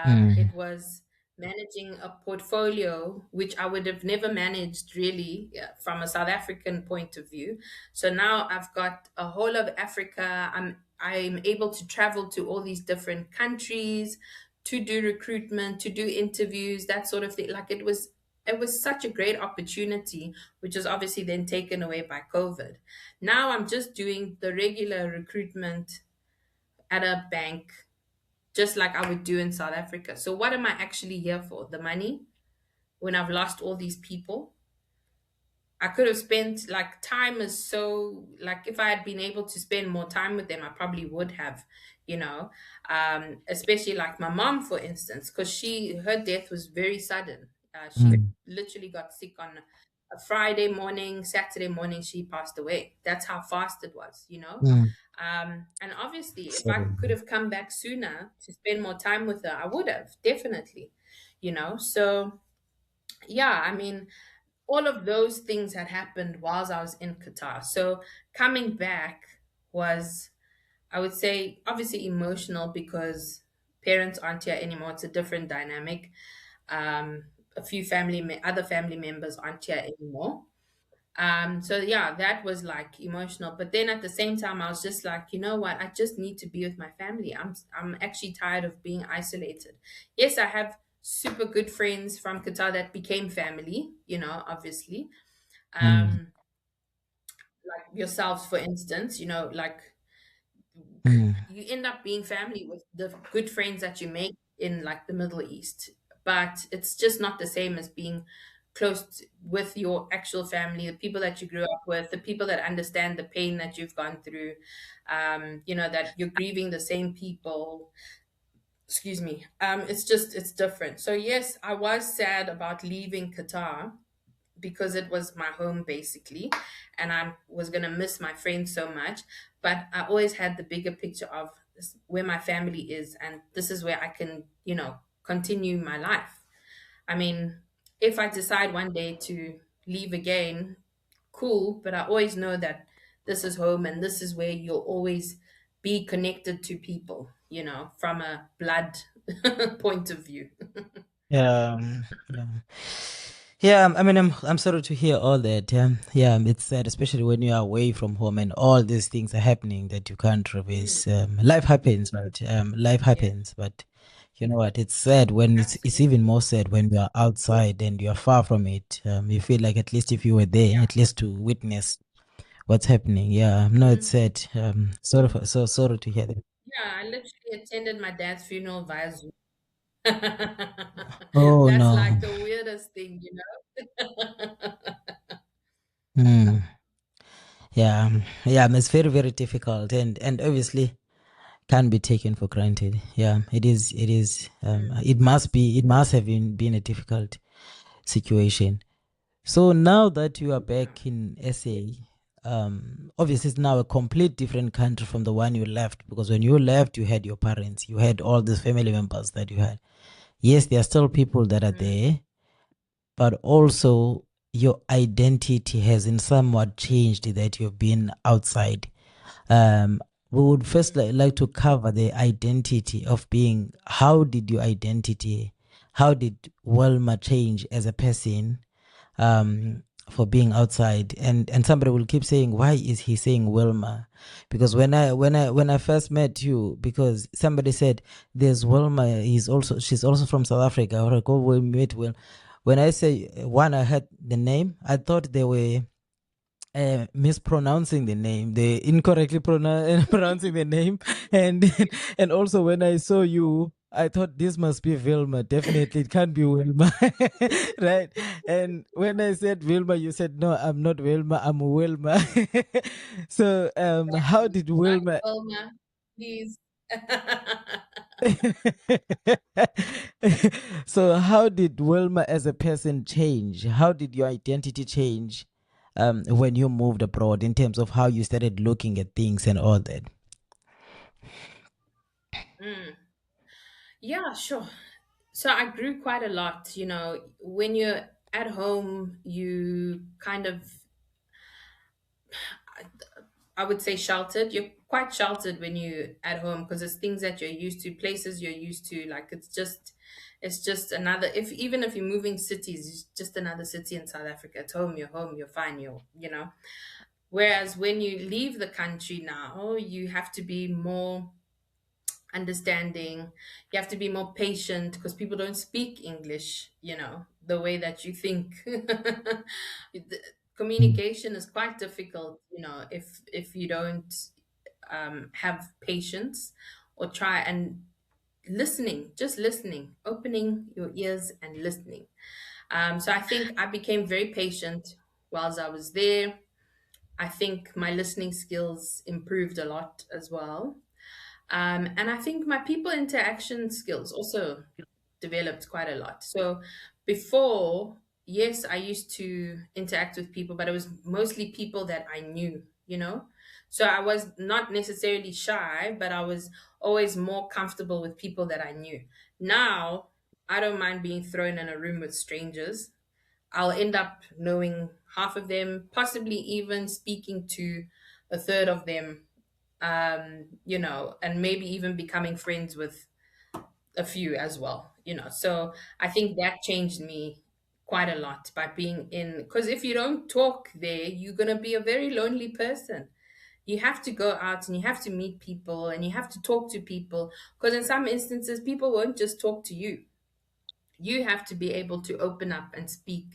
mm, It was managing a portfolio which I would have never managed really, from a South African point of view. So now I've got a whole of Africa. I'm able to travel to all these different countries to do recruitment, to do interviews, that sort of thing. Like it was such a great opportunity, which was obviously then taken away by COVID. Now I'm just doing the regular recruitment at a bank, just like I would do in South Africa. So, what am I actually here for? The money when I've lost all these people? I could have spent, like, time is so, like, if I had been able to spend more time with them, I probably would have, you know, especially like my mom, for instance, because her death was very sudden. She mm, literally got sick on a Friday morning, Saturday morning, she passed away. That's how fast it was. mm. And obviously, if I Sorry. could have come back sooner to spend more time with her, I would have, definitely. So, yeah, I mean, all of those things had happened whilst I was in Qatar. So coming back was, I would say, obviously emotional because parents aren't here anymore. It's a different dynamic. A few other family members aren't here anymore. So yeah, that was like emotional. But then at the same time, I was just like, you know what? I just need to be with my family. I'm actually tired of being isolated. Yes, I have super good friends from Qatar that became family, obviously. Mm, Um, like yourselves, for instance, like mm. you end up being family with the good friends that you make in like the Middle East, but it's just not the same as being with your actual family, the people that you grew up with, the people that understand the pain that you've gone through, that you're grieving the same people. Excuse me. It's different. So yes, I was sad about leaving Qatar because it was my home basically, and I was going to miss my friends so much. But I always had the bigger picture of where my family is, and this is where I can, continue my life. I mean, if I decide one day to leave again, cool, but I always know that this is home and this is where you'll always be connected to people, from a blood point of view. Yeah, yeah, yeah. I mean, I'm sorry to hear all that. Yeah, it's sad, especially when you are away from home and all these things are happening that you can't Mm, reverse. Life happens, right? Life yeah, happens, but you know what? It's sad when it's even absolutely. more sad when you are outside and you are far from it. You feel like at least if you were there, Yeah. at least to witness what's happening. Yeah, no, it's Mhm. sad. So sorry to hear that. Yeah, I literally attended my dad's funeral via Zoom. Oh That's no. like the weirdest thing, you know? Hmm. Yeah, yeah, it's very, very difficult, and obviously can't be taken for granted. Yeah, it is. It is. Mm, It must be. It must have been a difficult situation. So now that you are yeah. back in SA, obviously it's now a complete different country from the one you left. Because when you left, you had your parents, you had all these family members that you had. Yes, there are still people that are Mm, there, but also your identity has in somewhat changed that you've been outside. um, we would first mm, like to cover the identity of being. How did your identity, how did Wilma change as a person, for being outside? And somebody will keep saying, why is he saying Wilma? Because when I first met you, because somebody said there's Wilma, she's also from South Africa. Or go we met Will. When I say one, I heard the name, I thought they were mispronouncing the name, they incorrectly pronouncing the name, and and also when I saw you, I thought this must be Vilma. Definitely, it can't be Wilma, right? And when I said Vilma, you said no, I'm not Wilma, I'm Wilma. So, how exactly. did Not Wilma? Wilma, please. So, how did Wilma as a person change? How did your identity change, when you moved abroad, in terms of how you started looking at things and all that? Mm, yeah, sure. So I grew quite a lot. When you're at home, you kind of, I would say, sheltered. You're quite sheltered when you're at home because it's things that you're used to, places you're used to. Like it's just another. If even if you're moving cities, it's just another city in South Africa. It's home. You're home. You're fine. You know. Whereas when you leave the country now, you have to be more understanding. You have to be more patient because people don't speak English, the way that you think. The Mm, communication is quite difficult, if you don't have patience or try and listening, just listening, opening your ears and listening. So I think I became very patient whilst I was there. I think my listening skills improved a lot as well. And I think my people interaction skills also developed quite a lot. So before, yes, I used to interact with people, but it was mostly people that I knew. So I was not necessarily shy, but I was always more comfortable with people that I knew. Now, I don't mind being thrown in a room with strangers. I'll end up knowing half of them, possibly even speaking to a third of them, and maybe even becoming friends with a few as well, So I think that changed me quite a lot by being in, because if you don't talk there, you're going to be a very lonely person. You have to go out and you have to meet people and you have to talk to people, because in some instances, people won't just talk to you. You have to be able to open up and speak,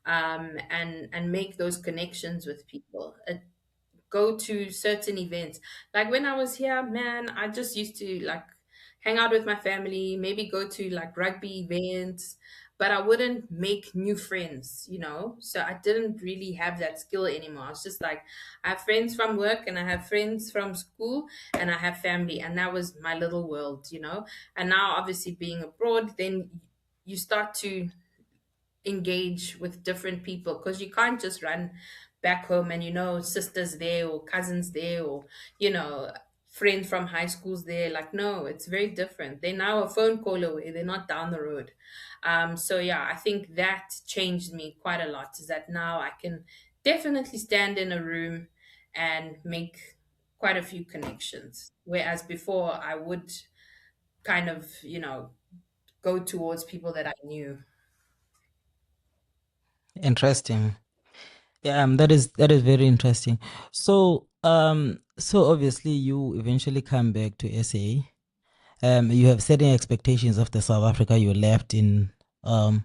and make those connections with people. Go to certain events. Like when I was here, man, I just used to like hang out with my family, maybe go to like rugby events, but I wouldn't make new friends. So I didn't really have that skill anymore. I was just like, I have friends from work and I have friends from school and I have family, and that was my little world. And now, obviously, being abroad, then you start to engage with different people, because you can't just run back home and sisters there or cousins there or you know friends from high schools there. Like, no, it's very different. They're now a phone call away, they're not down the road. So yeah, I think that changed me quite a lot, is that now I can definitely stand in a room and make quite a few connections, whereas before I would kind of go towards people that I knew. Interesting. Yeah, that is very interesting. So obviously you eventually come back to SA. You have certain expectations of the South Africa you left in 5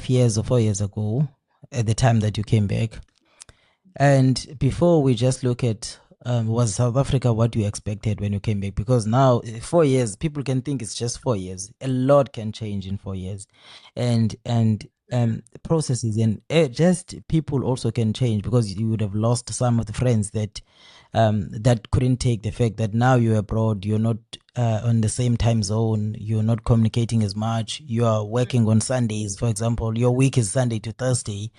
years or 4 years ago, at the time that you came back. And before we just look at, was South Africa what you expected when you came back? Because now, 4 years, people can think it's just 4 years. A lot can change in 4 years, and processes and just people also can change, because you would have lost some of the friends that couldn't take the fact that now you're abroad, you're not on the same time zone, you're not communicating as much, you are working on Sundays, for example, your week is Sunday to Thursday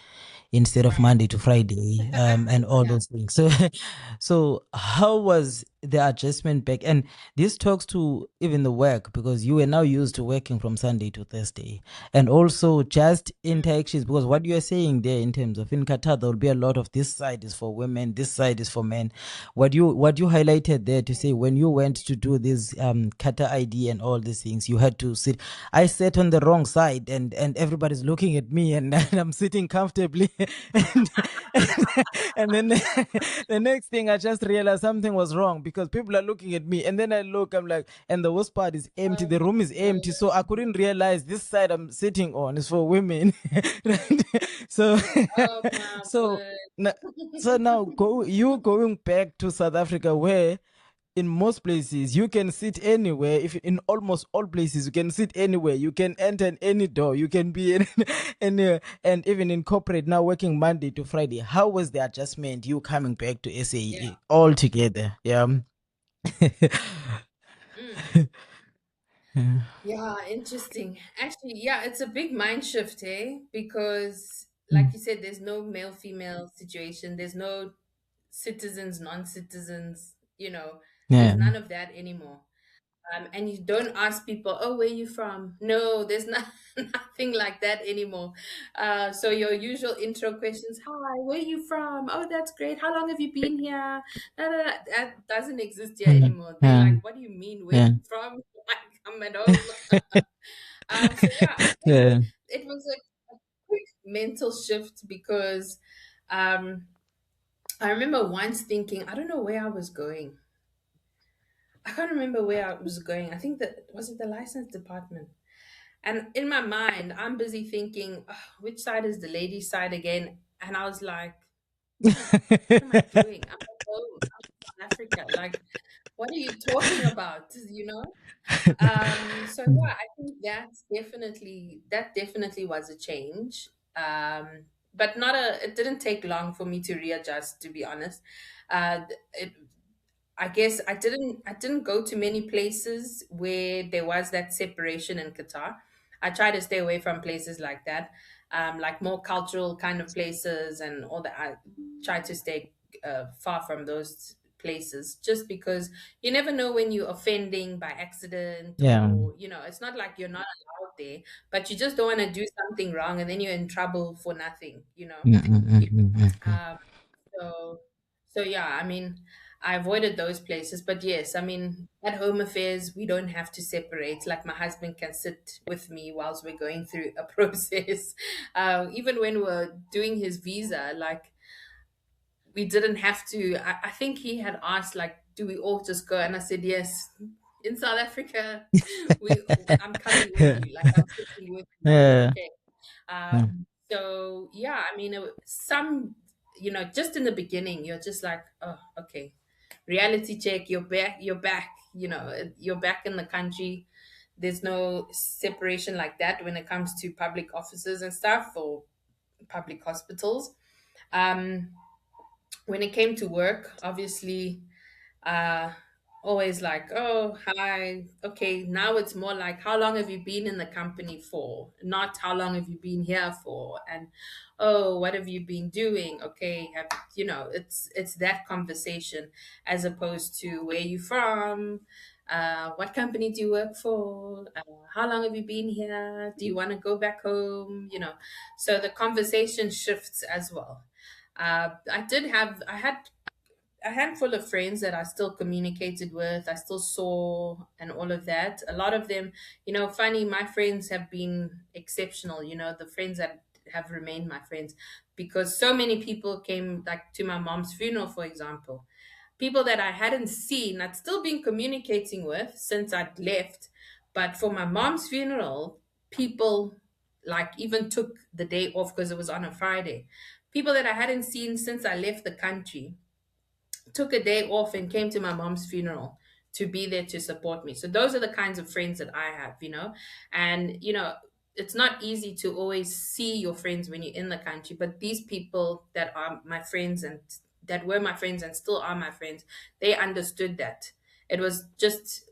instead of Right. Monday to Friday, and all Yeah. those things. So, so how was the adjustment back? And this talks to even the work, because you were now used to working from Sunday to Thursday, and also just Mm. interactions. Because what you are saying there, in terms of in Qatar, there will be a lot of this side is for women, this side is for men. What you highlighted there to say, when you went to do this Qatar ID and all these things, you had to sit. I sat on the wrong side, and everybody's looking at me, and, and I'm sitting comfortably, and, and then the next thing I just realized something was wrong, because people are looking at me, and then I look, I'm like, and the worst part is empty, Oh the room is my empty, so I couldn't realize this side I'm sitting on is for women. Right? So Oh my so word. n- so now going back to South Africa, where in most places you can sit anywhere. If in almost all places you can sit anywhere, you can enter in any door, you can be in any, and even in corporate now, working Monday to Friday. How was the adjustment, you coming back to Yeah. SA all together? Yeah. Mm. Yeah, interesting. Actually, yeah, it's a big mind shift, eh? Because, like you said, there's no male female situation, there's no citizens, non citizens, there's Yeah. none of that anymore. And you don't ask people, oh, where you from? No, there's not, nothing like that anymore. So your usual intro questions, hi, where you from? Oh, that's great. How long have you been here? Da, da, da. That doesn't exist here Yeah. anymore. They're Yeah. like, what do you mean? Where Yeah. you from? Like, I'm at home. So yeah, I think Yeah. it was a quick mental shift because um, I remember once thinking, I don't know where I was going. I can't remember where I was going. I think that was it the license department. And in my mind, I'm busy thinking, "Ugh, which side is the ladies' side again?" And I was like, what am I doing? I'm at home. I'm in South Africa. Like, what are you talking about? So yeah, I think that definitely was a change. But not a it didn't take long for me to readjust, to be honest. It I guess I didn't go to many places where there was that separation in Qatar. I try to stay away from places like that, like more cultural kind of places and all that. I try to stay far from those places, just because you never know when you're offending by accident, Yeah. or it's not like you're not allowed there, but you just don't want to do something wrong and then you're in trouble for nothing, you know. Mm, mm, mm, mm, mm, mm. Um, so, so yeah, I mean, I avoided those places, but yes, I mean, at home affairs, we don't have to separate. Like my husband can sit with me whilst we're going through a process. Even when we're doing his visa, like we didn't have to. I think he had asked, like, do we all just go? And I said, yes. In South Africa, we I'm coming with Yeah. you. Like I'm sitting with you. Yeah. Okay. Mm. So yeah, I mean, some, just in the beginning, you're just like, oh, okay, reality check. You're back. You're back. You're back in the country. There's no separation like that when it comes to public offices and stuff or public hospitals. Um, when it came to work, obviously, uh always like, oh, hi, okay, now it's more like, how long have you been in the company for, not how long have you been here for, and oh, what have you been doing, okay, it's that conversation, as opposed to where you from, what company do you work for, how long have you been here, do you want to go back home, so the conversation shifts as well. I had a handful of friends that I still communicated with, I still saw, and all of that. A lot of them, funny, my friends have been exceptional, the friends that have remained my friends, because so many people came, like to my mom's funeral, for example. People that I hadn't seen, I'd still been communicating with since I'd left. But for my mom's funeral, people like even took the day off because it was on a Friday. People that I hadn't seen since I left the country took a day off and came to my mom's funeral to be there to support me. So those are the kinds of friends that I have, and it's not easy to always see your friends when you're in the country, but these people that are my friends and that were my friends and still are my friends, they understood that. It was just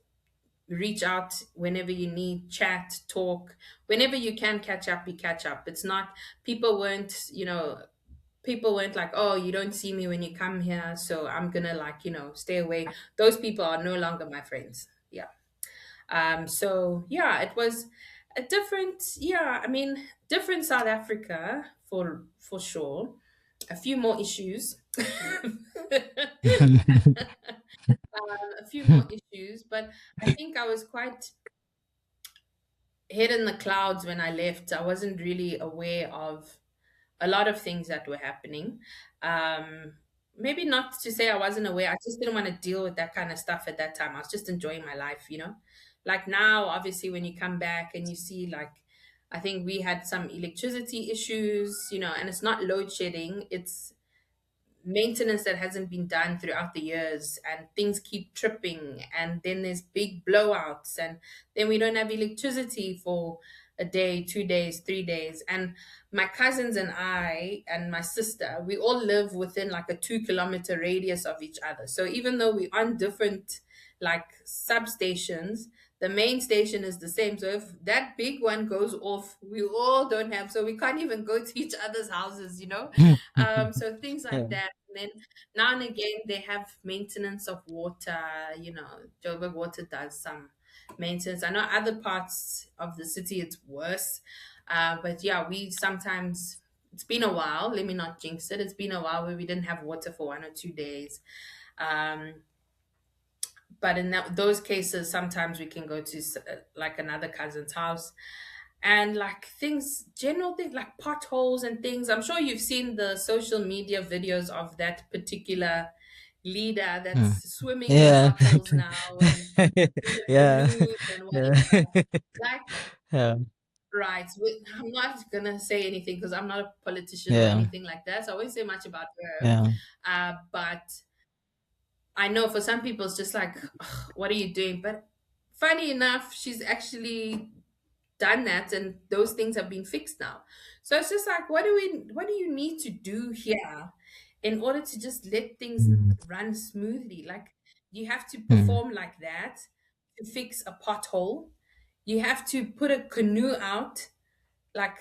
reach out whenever you need, chat, talk, whenever you can catch up, you catch up. It's not, people weren't, people weren't like, oh, you don't see me when you come here, so I'm gonna, like, stay away. Those people are no longer my friends. Yeah. So yeah, it was a different, yeah, I mean, different South Africa for sure. A few more issues. A few more issues, but I think I was quite head in the clouds when I left. I wasn't really aware of a lot of things that were happening. Maybe not to say I wasn't aware, I just didn't want to deal with that kind of stuff at that time. I was just enjoying my life. Like now, obviously, when you come back and you see, like, I think we had some electricity issues, and it's not load shedding, it's maintenance that hasn't been done throughout the years, and things keep tripping, and then there's big blowouts, and then we don't have electricity for a day, 2 days, 3 days. And my cousins and I and my sister, we all live within like a 2 kilometer radius of each other. So even though we're on different like substations, the main station is the same. So if that big one goes off, we all don't have, so we can't even go to each other's houses. So things like Yeah. that. And then now and again, they have maintenance of water. Joburg Water does some maintenance. I know other parts of the city it's worse. But yeah, we sometimes, it's been a while, let me not jinx it. It's been a while where we didn't have water for 1 or 2 days. Um, but in those cases, sometimes we can go to like another cousin's house, and like things, general things like potholes and things. I'm sure you've seen the social media videos of that particular leader Mm. that's swimming in Yeah. potholes now and in the Yeah. canoes and Yeah. whatever. Like, Yeah. right, I'm not gonna say anything because I'm not a politician or Yeah. anything like that, so I won't say much about her. Yeah. But I know for some people it's just like, "Ugh, what are you doing?" But funny enough, she's actually done that, and those things have been fixed now. So it's just like, what do you need to do here in order to just let things Mm. run smoothly? Like, you have to Mm. perform like that to fix a pothole. You have to put a canoe out, like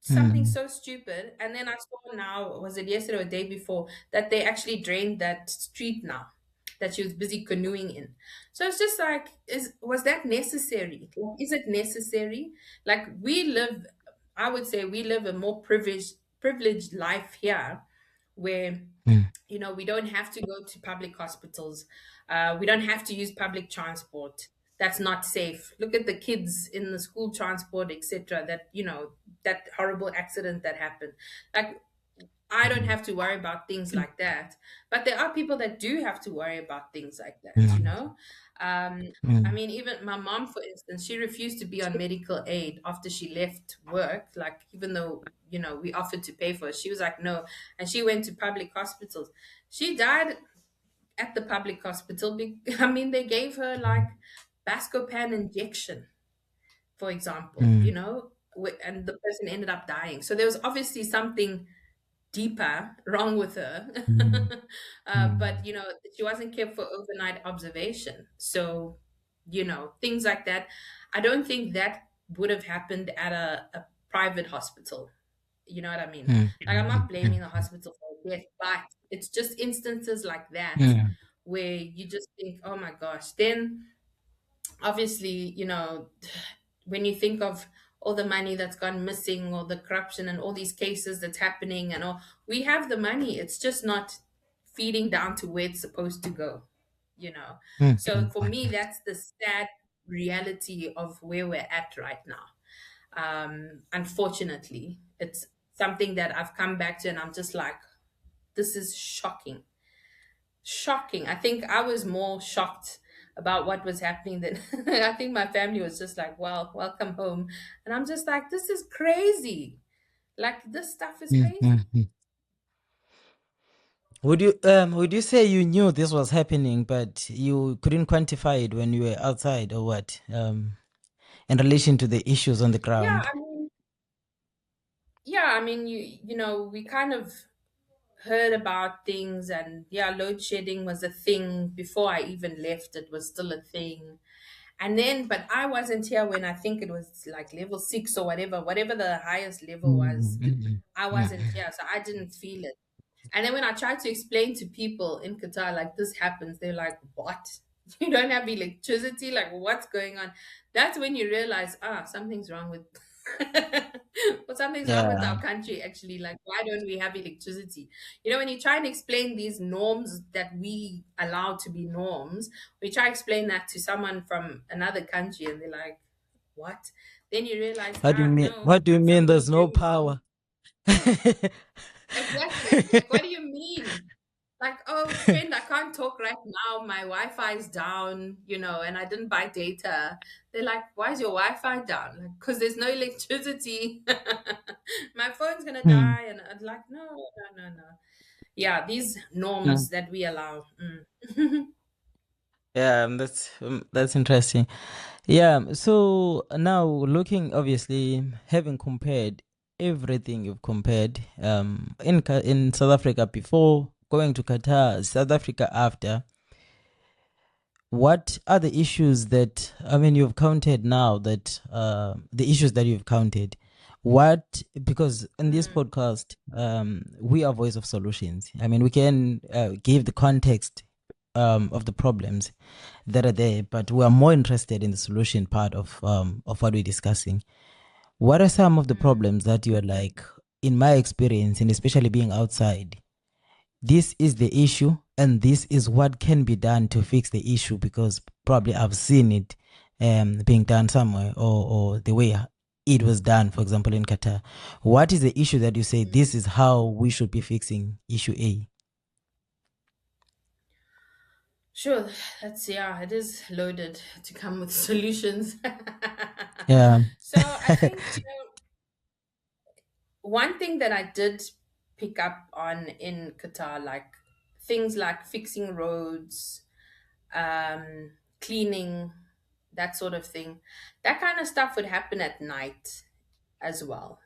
something Mm. so stupid. And then I saw now, was it yesterday or the day before, that they actually drained that street now. that she was busy canoeing in. So it's just like, was that necessary? Like, is it necessary? Like, we live, I would say we live a more privileged life here, where mm, we don't have to go to public hospitals. We don't have to use public transport. That's not safe. Look at the kids in the school transport, etc. That that horrible accident that happened. Like, I don't mm, have to worry about things like that. But there are people that do have to worry about things like that, you mm, know? Um, I mm, mean, even my mom, for instance, she refused to be on medical aid after she left work. Like, even though, we offered to pay for it, she was like, no. And she went to public hospitals. She died at the public hospital. I mean, they gave her like Bascopan injection, for example, mm, and the person ended up dying. So there was obviously something deeper wrong with her. mm, But mm, she wasn't kept for overnight observation. So things like that, I don't think that would have happened at a private hospital. You know what I mean? mm, Like, I'm not blaming mm, the hospital for death, but it's just instances like that mm, where you just think, oh my gosh. Then obviously, when you think of all the money that's gone missing, or the corruption and all these cases that's happening, and all, we have the money, it's just not feeding down to where it's supposed to go. mm, So mm, for me, that's the sad reality of where we're at right now. Unfortunately, it's something that I've come back to, and I'm just like, this is shocking. Shocking. I think I was more shocked about what was happening than I think my family was just like, well, welcome home. And I'm just like, this is crazy. Like, this stuff is mm, mm, crazy. mm. Would you say you knew this was happening, but you couldn't quantify it when you were outside, or what? In relation to the issues on the Yeah, ground. I mean, we kind of heard about things, and yeah, load shedding was a thing before I even left. It was still a thing. And then, but I wasn't here when I think it was like level 6 or whatever the highest level Mm, was. mm, I mm, wasn't here, so I didn't feel it. And then when I tried to explain to people in Qatar, like, this happens, they're like, what? You don't have electricity? Like, what's going on? That's when you realize, something's wrong with, well, something's wrong with yeah. our country, actually. Like, why don't we have electricity? When you try and explain these norms that we allow to be norms, we try to explain that to someone from another country, and they're like, what? Then you realize, What do you mean? no, What do you mean? something's There's no really wrong. power. Exactly. Like, what do you mean? Like, oh, friend, I can't talk right now. My Wi-Fi is down, and I didn't buy data. They're like, why is your Wi-Fi down? Like, because there's no electricity. My phone's gonna Hmm. die. And I'm like, no, no, no, no. Yeah, these Yeah, norms that we allow. Mm. yeah, that's interesting. Yeah, so now looking, obviously, having compared everything you've compared, in South Africa before going to Qatar, South Africa after, what are the issues that, I mean, you've counted now, that the issues that you've counted? What, because in this Mm. podcast, we are voice of solutions. I mean, we can give the context of the problems that are there, but we are more interested in the solution part of what we're discussing. What are some of the Mm. problems that you are like, in my experience, and especially being outside, this is the issue, and this is what can be done to fix the issue, because probably I've seen it being done somewhere, or the way it was done, for example, in Qatar. What is the issue that you say Mm. this is how we should be fixing issue A? Sure, yeah, it is loaded to come with solutions. Yeah. So I think, one thing that I did pick up on in Qatar, like things like fixing roads, cleaning, that sort of thing, that kind of stuff would happen at night as well.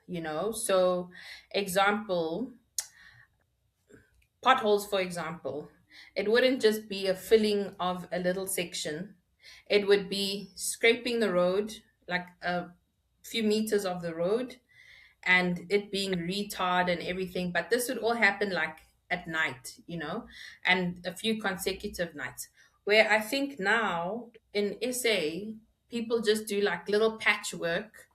So, example, potholes, for example, it wouldn't just be a filling of a little section, it would be scraping the road, like a few meters of the road, and it being retarred and everything. But this would all happen like at night, and a few consecutive nights. where I think now in SA, people just do like little patchwork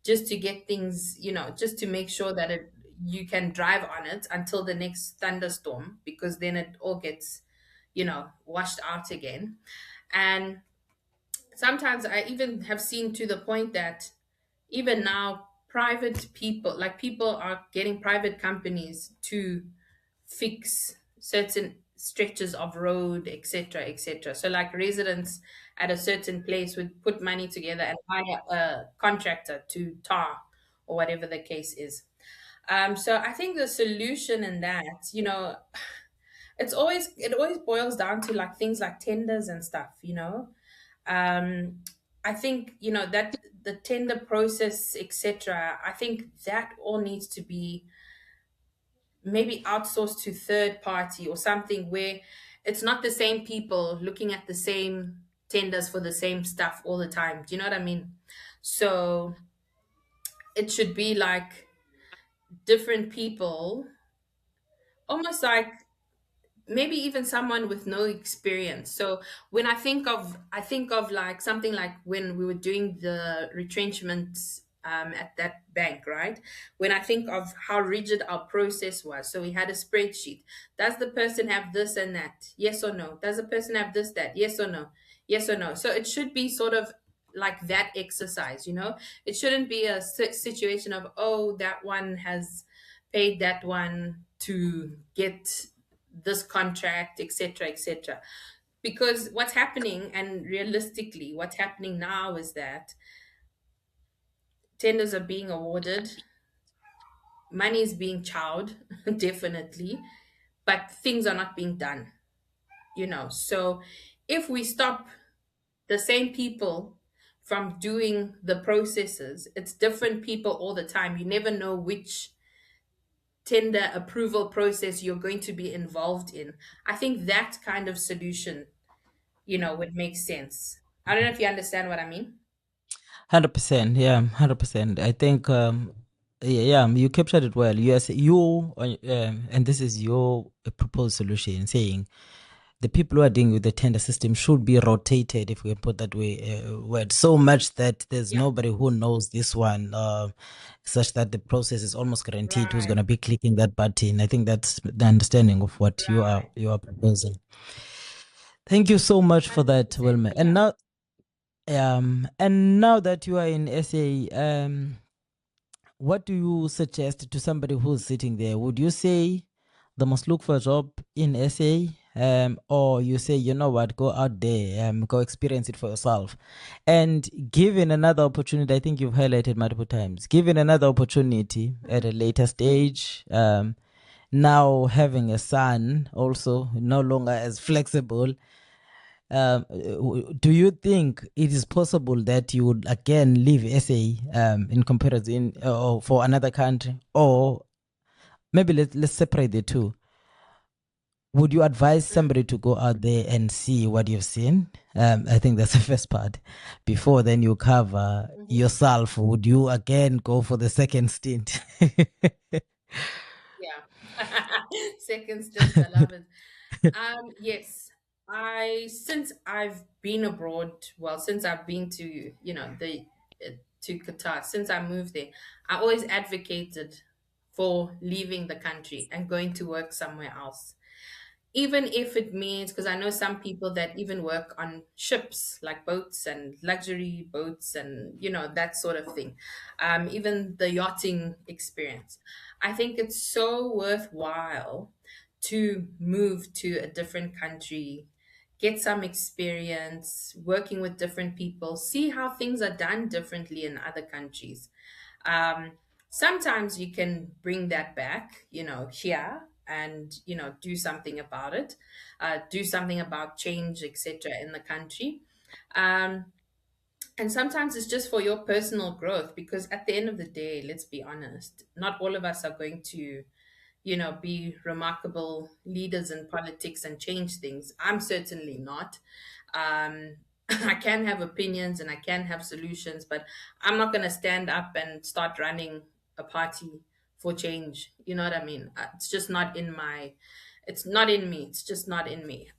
just to get things, just to make sure that you can drive on it until the next thunderstorm, because then it all gets, washed out again. And sometimes I even have seen to the point that even now private people, like people are getting private companies to fix certain stretches of road, etc., etc. So like residents at a certain place would put money together and hire a contractor to tar or whatever the case is. So I think the solution in that, it always boils down to like things like tenders and stuff. I think that the tender process, etc. I think that all needs to be maybe outsourced to third party or something, where it's not the same people looking at the same tenders for the same stuff all the time. Do you know what I mean? So it should be like different people, almost like maybe even someone with no experience. So when I think of like something like when we were doing the retrenchment at that bank, right? When I think of how rigid our process was, so we had a spreadsheet. Does the person have this and that? Yes or no? Does the person have this, that? Yes or no? Yes or no? So it should be sort of like that exercise. It shouldn't be a situation of, oh, that one has paid that one to get this contract, etc., etc. Because what's happening, and realistically, what's happening now is that tenders are being awarded, money is being chowed, definitely, but things are not being done. So if we stop the same people from doing the processes, it's different people all the time. You never know which tender approval process you're going to be involved in. I think that kind of solution would make sense. I don't know if you understand what I mean. 100%, yeah, 100%. I think, yeah, yeah, you captured it well. Yes, and this is your proposed solution, saying the people who are dealing with the tender system should be rotated, if we can put that way, word, so much that there's Yeah. nobody who knows this one, such that the process is almost guaranteed who's going Right. to be clicking that button. I think that's the understanding of what Right. you are proposing. Thank you so much for that, 100%. Wilma. Yeah. And now that you are in SA, what do you suggest to somebody who's sitting there? Would you say they must look for a job in SA? Or you say, you know what, go out there, go experience it for yourself. And given another opportunity, I think you've highlighted multiple times, given another opportunity at a later stage, now having a son also no longer as flexible, do you think it is possible that you would again leave SA in comparison or for another country? Or maybe let's separate the two. Would you advise Mm. somebody to go out there and see what you've seen? I think that's the first part. Before then you cover Mhm. yourself, would you again go for the second stint? Yeah. Second stint. I love it. Yes. Since I've been abroad, well, since I've been to, to Qatar, since I moved there, I always advocated for leaving the country and going to work somewhere else. Even if it means, because I know some people that even work on ships, like boats and luxury boats and that sort of thing, even the yachting experience, I think it's so worthwhile to move to a different country, get some experience working with different people, see how things are done differently in other countries. um, Sometimes you can bring that back, here, and do something about it, do something about change, etc., in the country. um, and sometimes it's just for your personal growth, because at the end of the day, let's be honest, not all of us are going to be remarkable leaders in politics and change things. I'm certainly not. I can have opinions and I can have solutions, but I'm not going to stand up and start running a party for change. You know what I mean? It's just not in my, it's not in me. It's just not in me.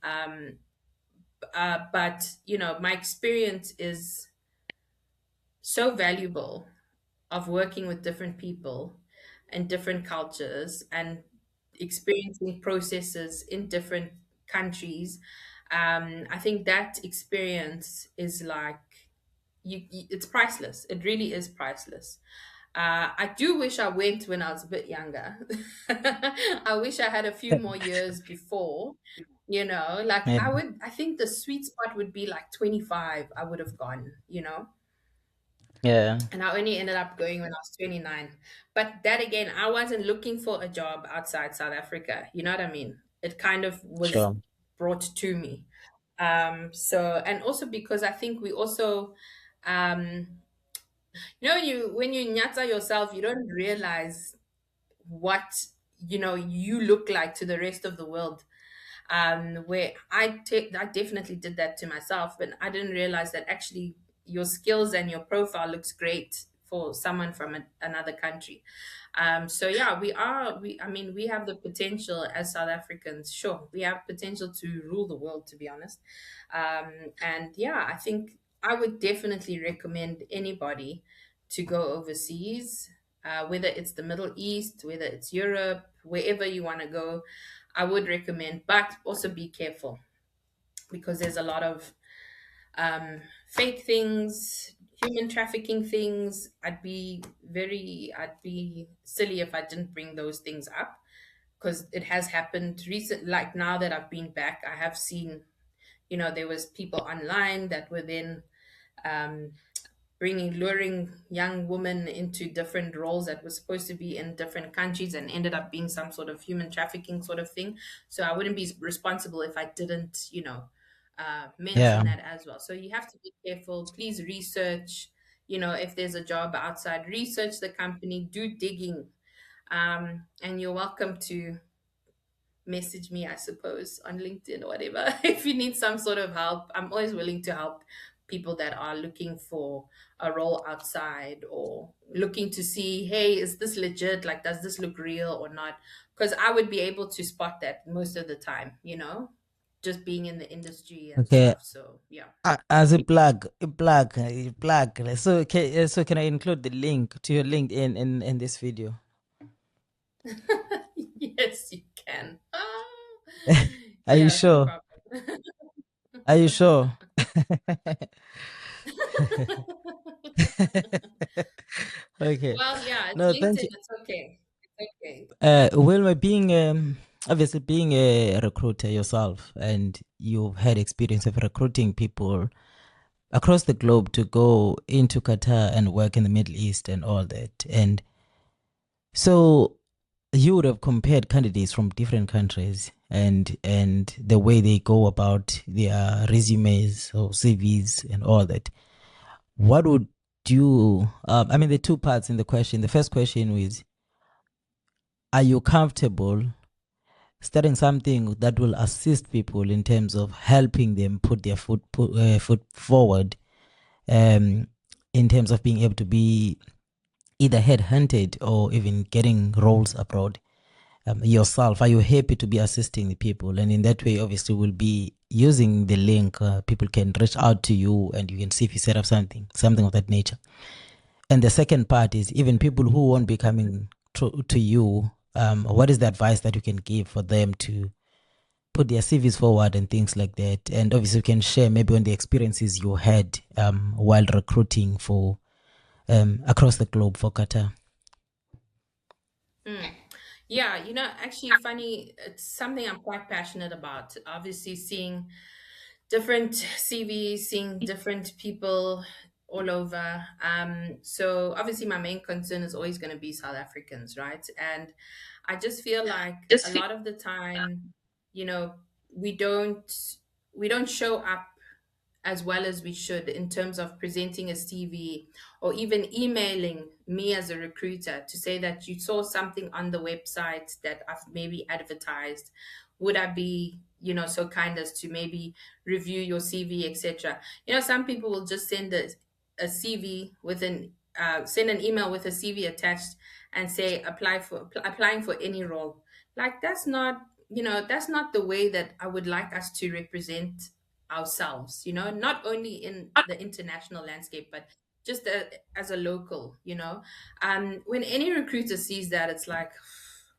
But my experience is so valuable of working with different people and different cultures and experiencing processes in different countries. I think that experience is like it's priceless. It really is priceless. I do wish I went when I was a bit younger. I wish I had a few more years before. Like Yeah, I think the sweet spot would be like 25. I would have gone. yeah, And I only ended up going when I was 29. But that again, I wasn't looking for a job outside South Africa. You know what I mean? It kind of was sure. brought to me. And also because I think we also, um, when you nyata yourself, you don't realize what, you look like to the rest of the world. Where I definitely did that to myself, but I didn't realize that actually your skills and your profile looks great for someone from another country. So yeah, I mean, we have the potential as South Africans. Sure, we have potential to rule the world, to be honest. And yeah, I think I would definitely recommend anybody to go overseas, whether it's the Middle East, whether it's Europe, wherever you want to go. I would recommend, but also be careful because there's a lot of fake things, human trafficking things. I'd be silly if I didn't bring those things up because it has happened recent. Like now that I've been back, I have seen, there was people online that were then um, luring young women into different roles that were supposed to be in different countries and ended up being some sort of human trafficking sort of thing. So I wouldn't be responsible if I didn't, mention Yeah. that as well. So you have to be careful. Please research, if there's a job outside, research the company, do digging. And you're welcome to message me, I suppose, on LinkedIn or whatever. If you need some sort of help, I'm always willing to help people that are looking for a role outside or looking to see, hey, is this legit? Like, does this look real or not? Because I would be able to spot that most of the time, just being in the industry and Okay. stuff. So, yeah. As a plug. So can I include the link to your LinkedIn in this video? Yes, you can. Are you Yeah, no sure? problem. Are you sure? Okay. Well, yeah, it's No, thank LinkedIn. you. It's okay. It's okay. Wilma, being obviously being a recruiter yourself, and you've had experience of recruiting people across the globe to go into Qatar and work in the Middle East and all that. And so you would have compared candidates from different countries and the way they go about their resumes or CVs and all that. What would you I mean, the two parts in the question. The first question is, are you comfortable starting something that will assist people in terms of helping them put their foot forward, um, in terms of being able to be either headhunted or even getting roles abroad, yourself? Are you happy to be assisting the people? And in that way, obviously, we'll be using the link. People can reach out to you and you can see if you set up something of that nature. And the second part is, even people who won't be coming to you, what is the advice that you can give for them to put their CVs forward and things like that? And obviously, you can share maybe on the experiences you had while recruiting for across the globe for Qatar. Mm. Yeah, actually, funny, it's something I'm quite passionate about. Obviously, seeing different CVs, seeing different people all over. So obviously, my main concern is always going to be South Africans, right? And I just feel like a lot of the time, you know, we don't we don't show up as well as we should in terms of presenting a CV or even emailing me as a recruiter to say that you saw something on the website that I've maybe advertised. Would I be, so kind as to maybe review your CV, etc. Some people will just send a CV with send an email with a CV attached and say applying for any role. Like that's not the way that I would like us to represent ourselves, not only in the international landscape, but just as a local, when any recruiter sees that, it's like,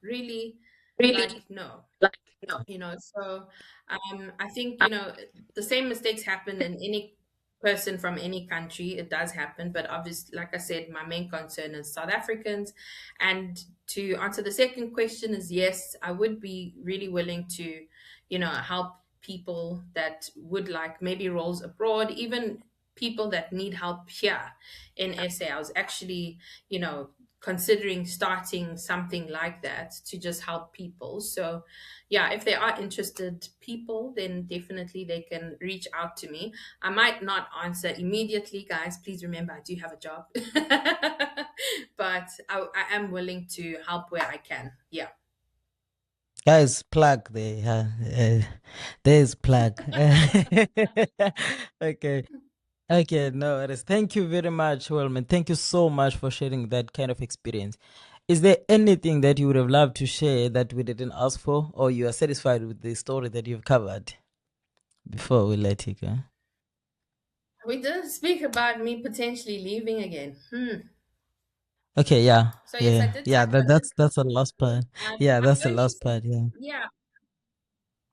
really, Really? like, no, Like, no. so I think, the same mistakes happen in any person from any country. It does happen, but obviously, like I said, my main concern is South Africans. And to answer the second question is, yes, I would be really willing to, help people that would like maybe roles abroad, even people that need help here in SA. I was actually, considering starting something like that to just help people. So yeah, if they are interested people, then definitely they can reach out to me. I might not answer immediately, guys. Please remember, I do have a job. But I am willing to help where I can. Yeah. Guys, plug there. There's plug. Okay. Okay, no worries. Thank you very much, Wellman. Thank you so much for sharing that kind of experience. Is there anything that you would have loved to share that we didn't ask for, or you are satisfied with the story that you've covered before we let you go? We didn't speak about me potentially leaving again. Okay, yeah, So yes, I yeah, did yeah. touch on it. That's the last part. Yeah, I that's the only, last part. Yeah. yeah,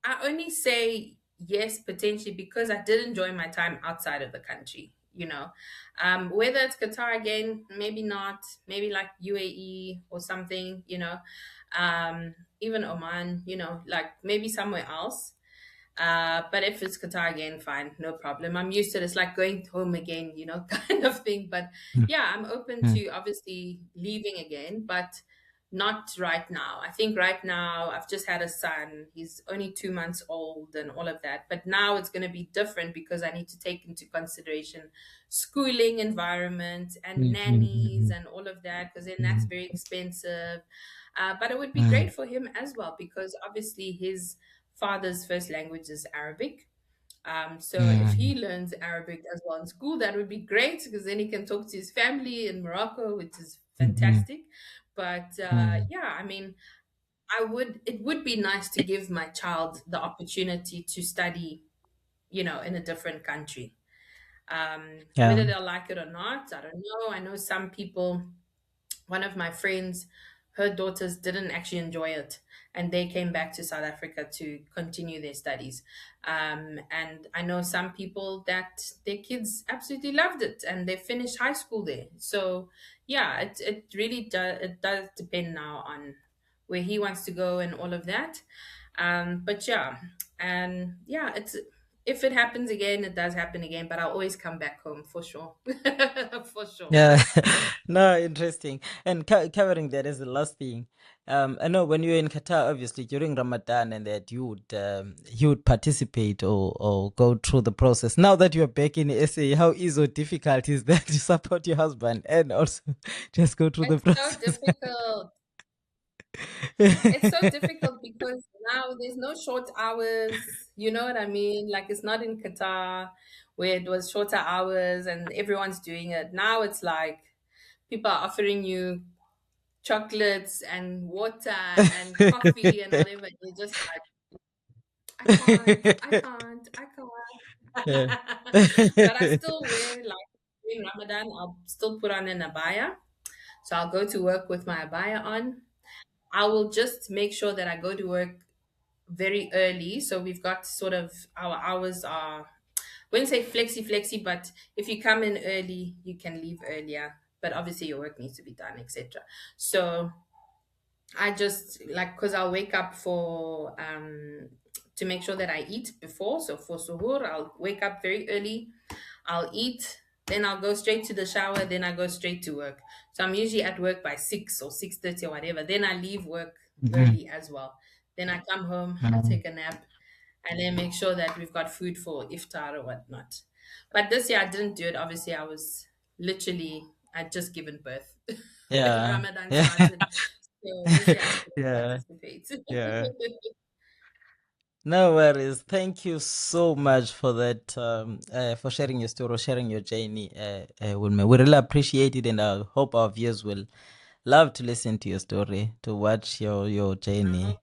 I only say yes potentially because I did enjoy my time outside of the country. Whether it's Qatar again, maybe not, maybe like UAE or something. Even Oman. Like maybe somewhere else. But if it's Qatar again, fine, no problem. I'm used to it. It's like going home again, kind of thing. But Mm, yeah, I'm open mm, to obviously leaving again, but not right now. I think right now I've just had a son. He's only 2 months old and all of that. But now it's going to be different because I need to take into consideration schooling environment and mm, mm, nannies mm, and all of that, because then that's mm, very expensive. But it would be mm, great for him as well because obviously his father's first language is Arabic. So if he mm, learns Arabic as well in school, that would be great because then he can talk to his family in Morocco, which is mm, fantastic. But mm, yeah, I mean, it would be nice to give my child the opportunity to study, in a different country. yeah. Whether they'll like it or not, I don't know. I know some people, one of my friends, her daughters didn't actually enjoy it, and they came back to South Africa to continue their studies. And I know some people that their kids absolutely loved it, and they finished high school there. So yeah, it really does depend now on where he wants to go and all of that. But yeah, and yeah, it's if it happens again, it does happen again. But I'll always come back home for sure, for sure. Yeah, no, interesting. And covering that as the last thing, I know when you were in Qatar, obviously during Ramadan, and that you would participate or go through the process. Now that you're back in SA, how easy or difficult is that to support your husband and also just go through the It's so process? difficult. It's so difficult because now there's no short hours. You know what I mean? Like it's not in Qatar where it was shorter hours and everyone's doing it. Now it's like people are offering you chocolates and water and coffee and whatever. You're just like, I can't, I can't, I Yeah. can't. But I still wear like during Ramadan, I'll still put on an abaya. So I'll go to work with my abaya on. I will just make sure that I go to work very early. So we've got sort of our hours are, I wouldn't say flexi, but if you come in early, you can leave earlier. But obviously your work needs to be done, etc. So I just like because I'll wake up for to make sure that I eat before. So for suhoor, I'll wake up very early. I'll eat, then I'll go straight to the shower, then I go straight to work. So I'm usually at work by 6 or 6:30 or whatever. Then I leave work Mhm, early as well. Then I come home, I mhm. take a nap, and then make sure that we've got food for iftar or whatnot. But this year I didn't do it. Obviously, I was literally I'd just given birth when Yeah. Ramadan Yeah. started. So this year I couldn't Yeah. participate. Yeah. No worries. Thank you so much for that, for sharing your story, sharing your journey, Wilma. We really appreciate it, and I hope our viewers will love to listen to your story, to watch your I hope journey.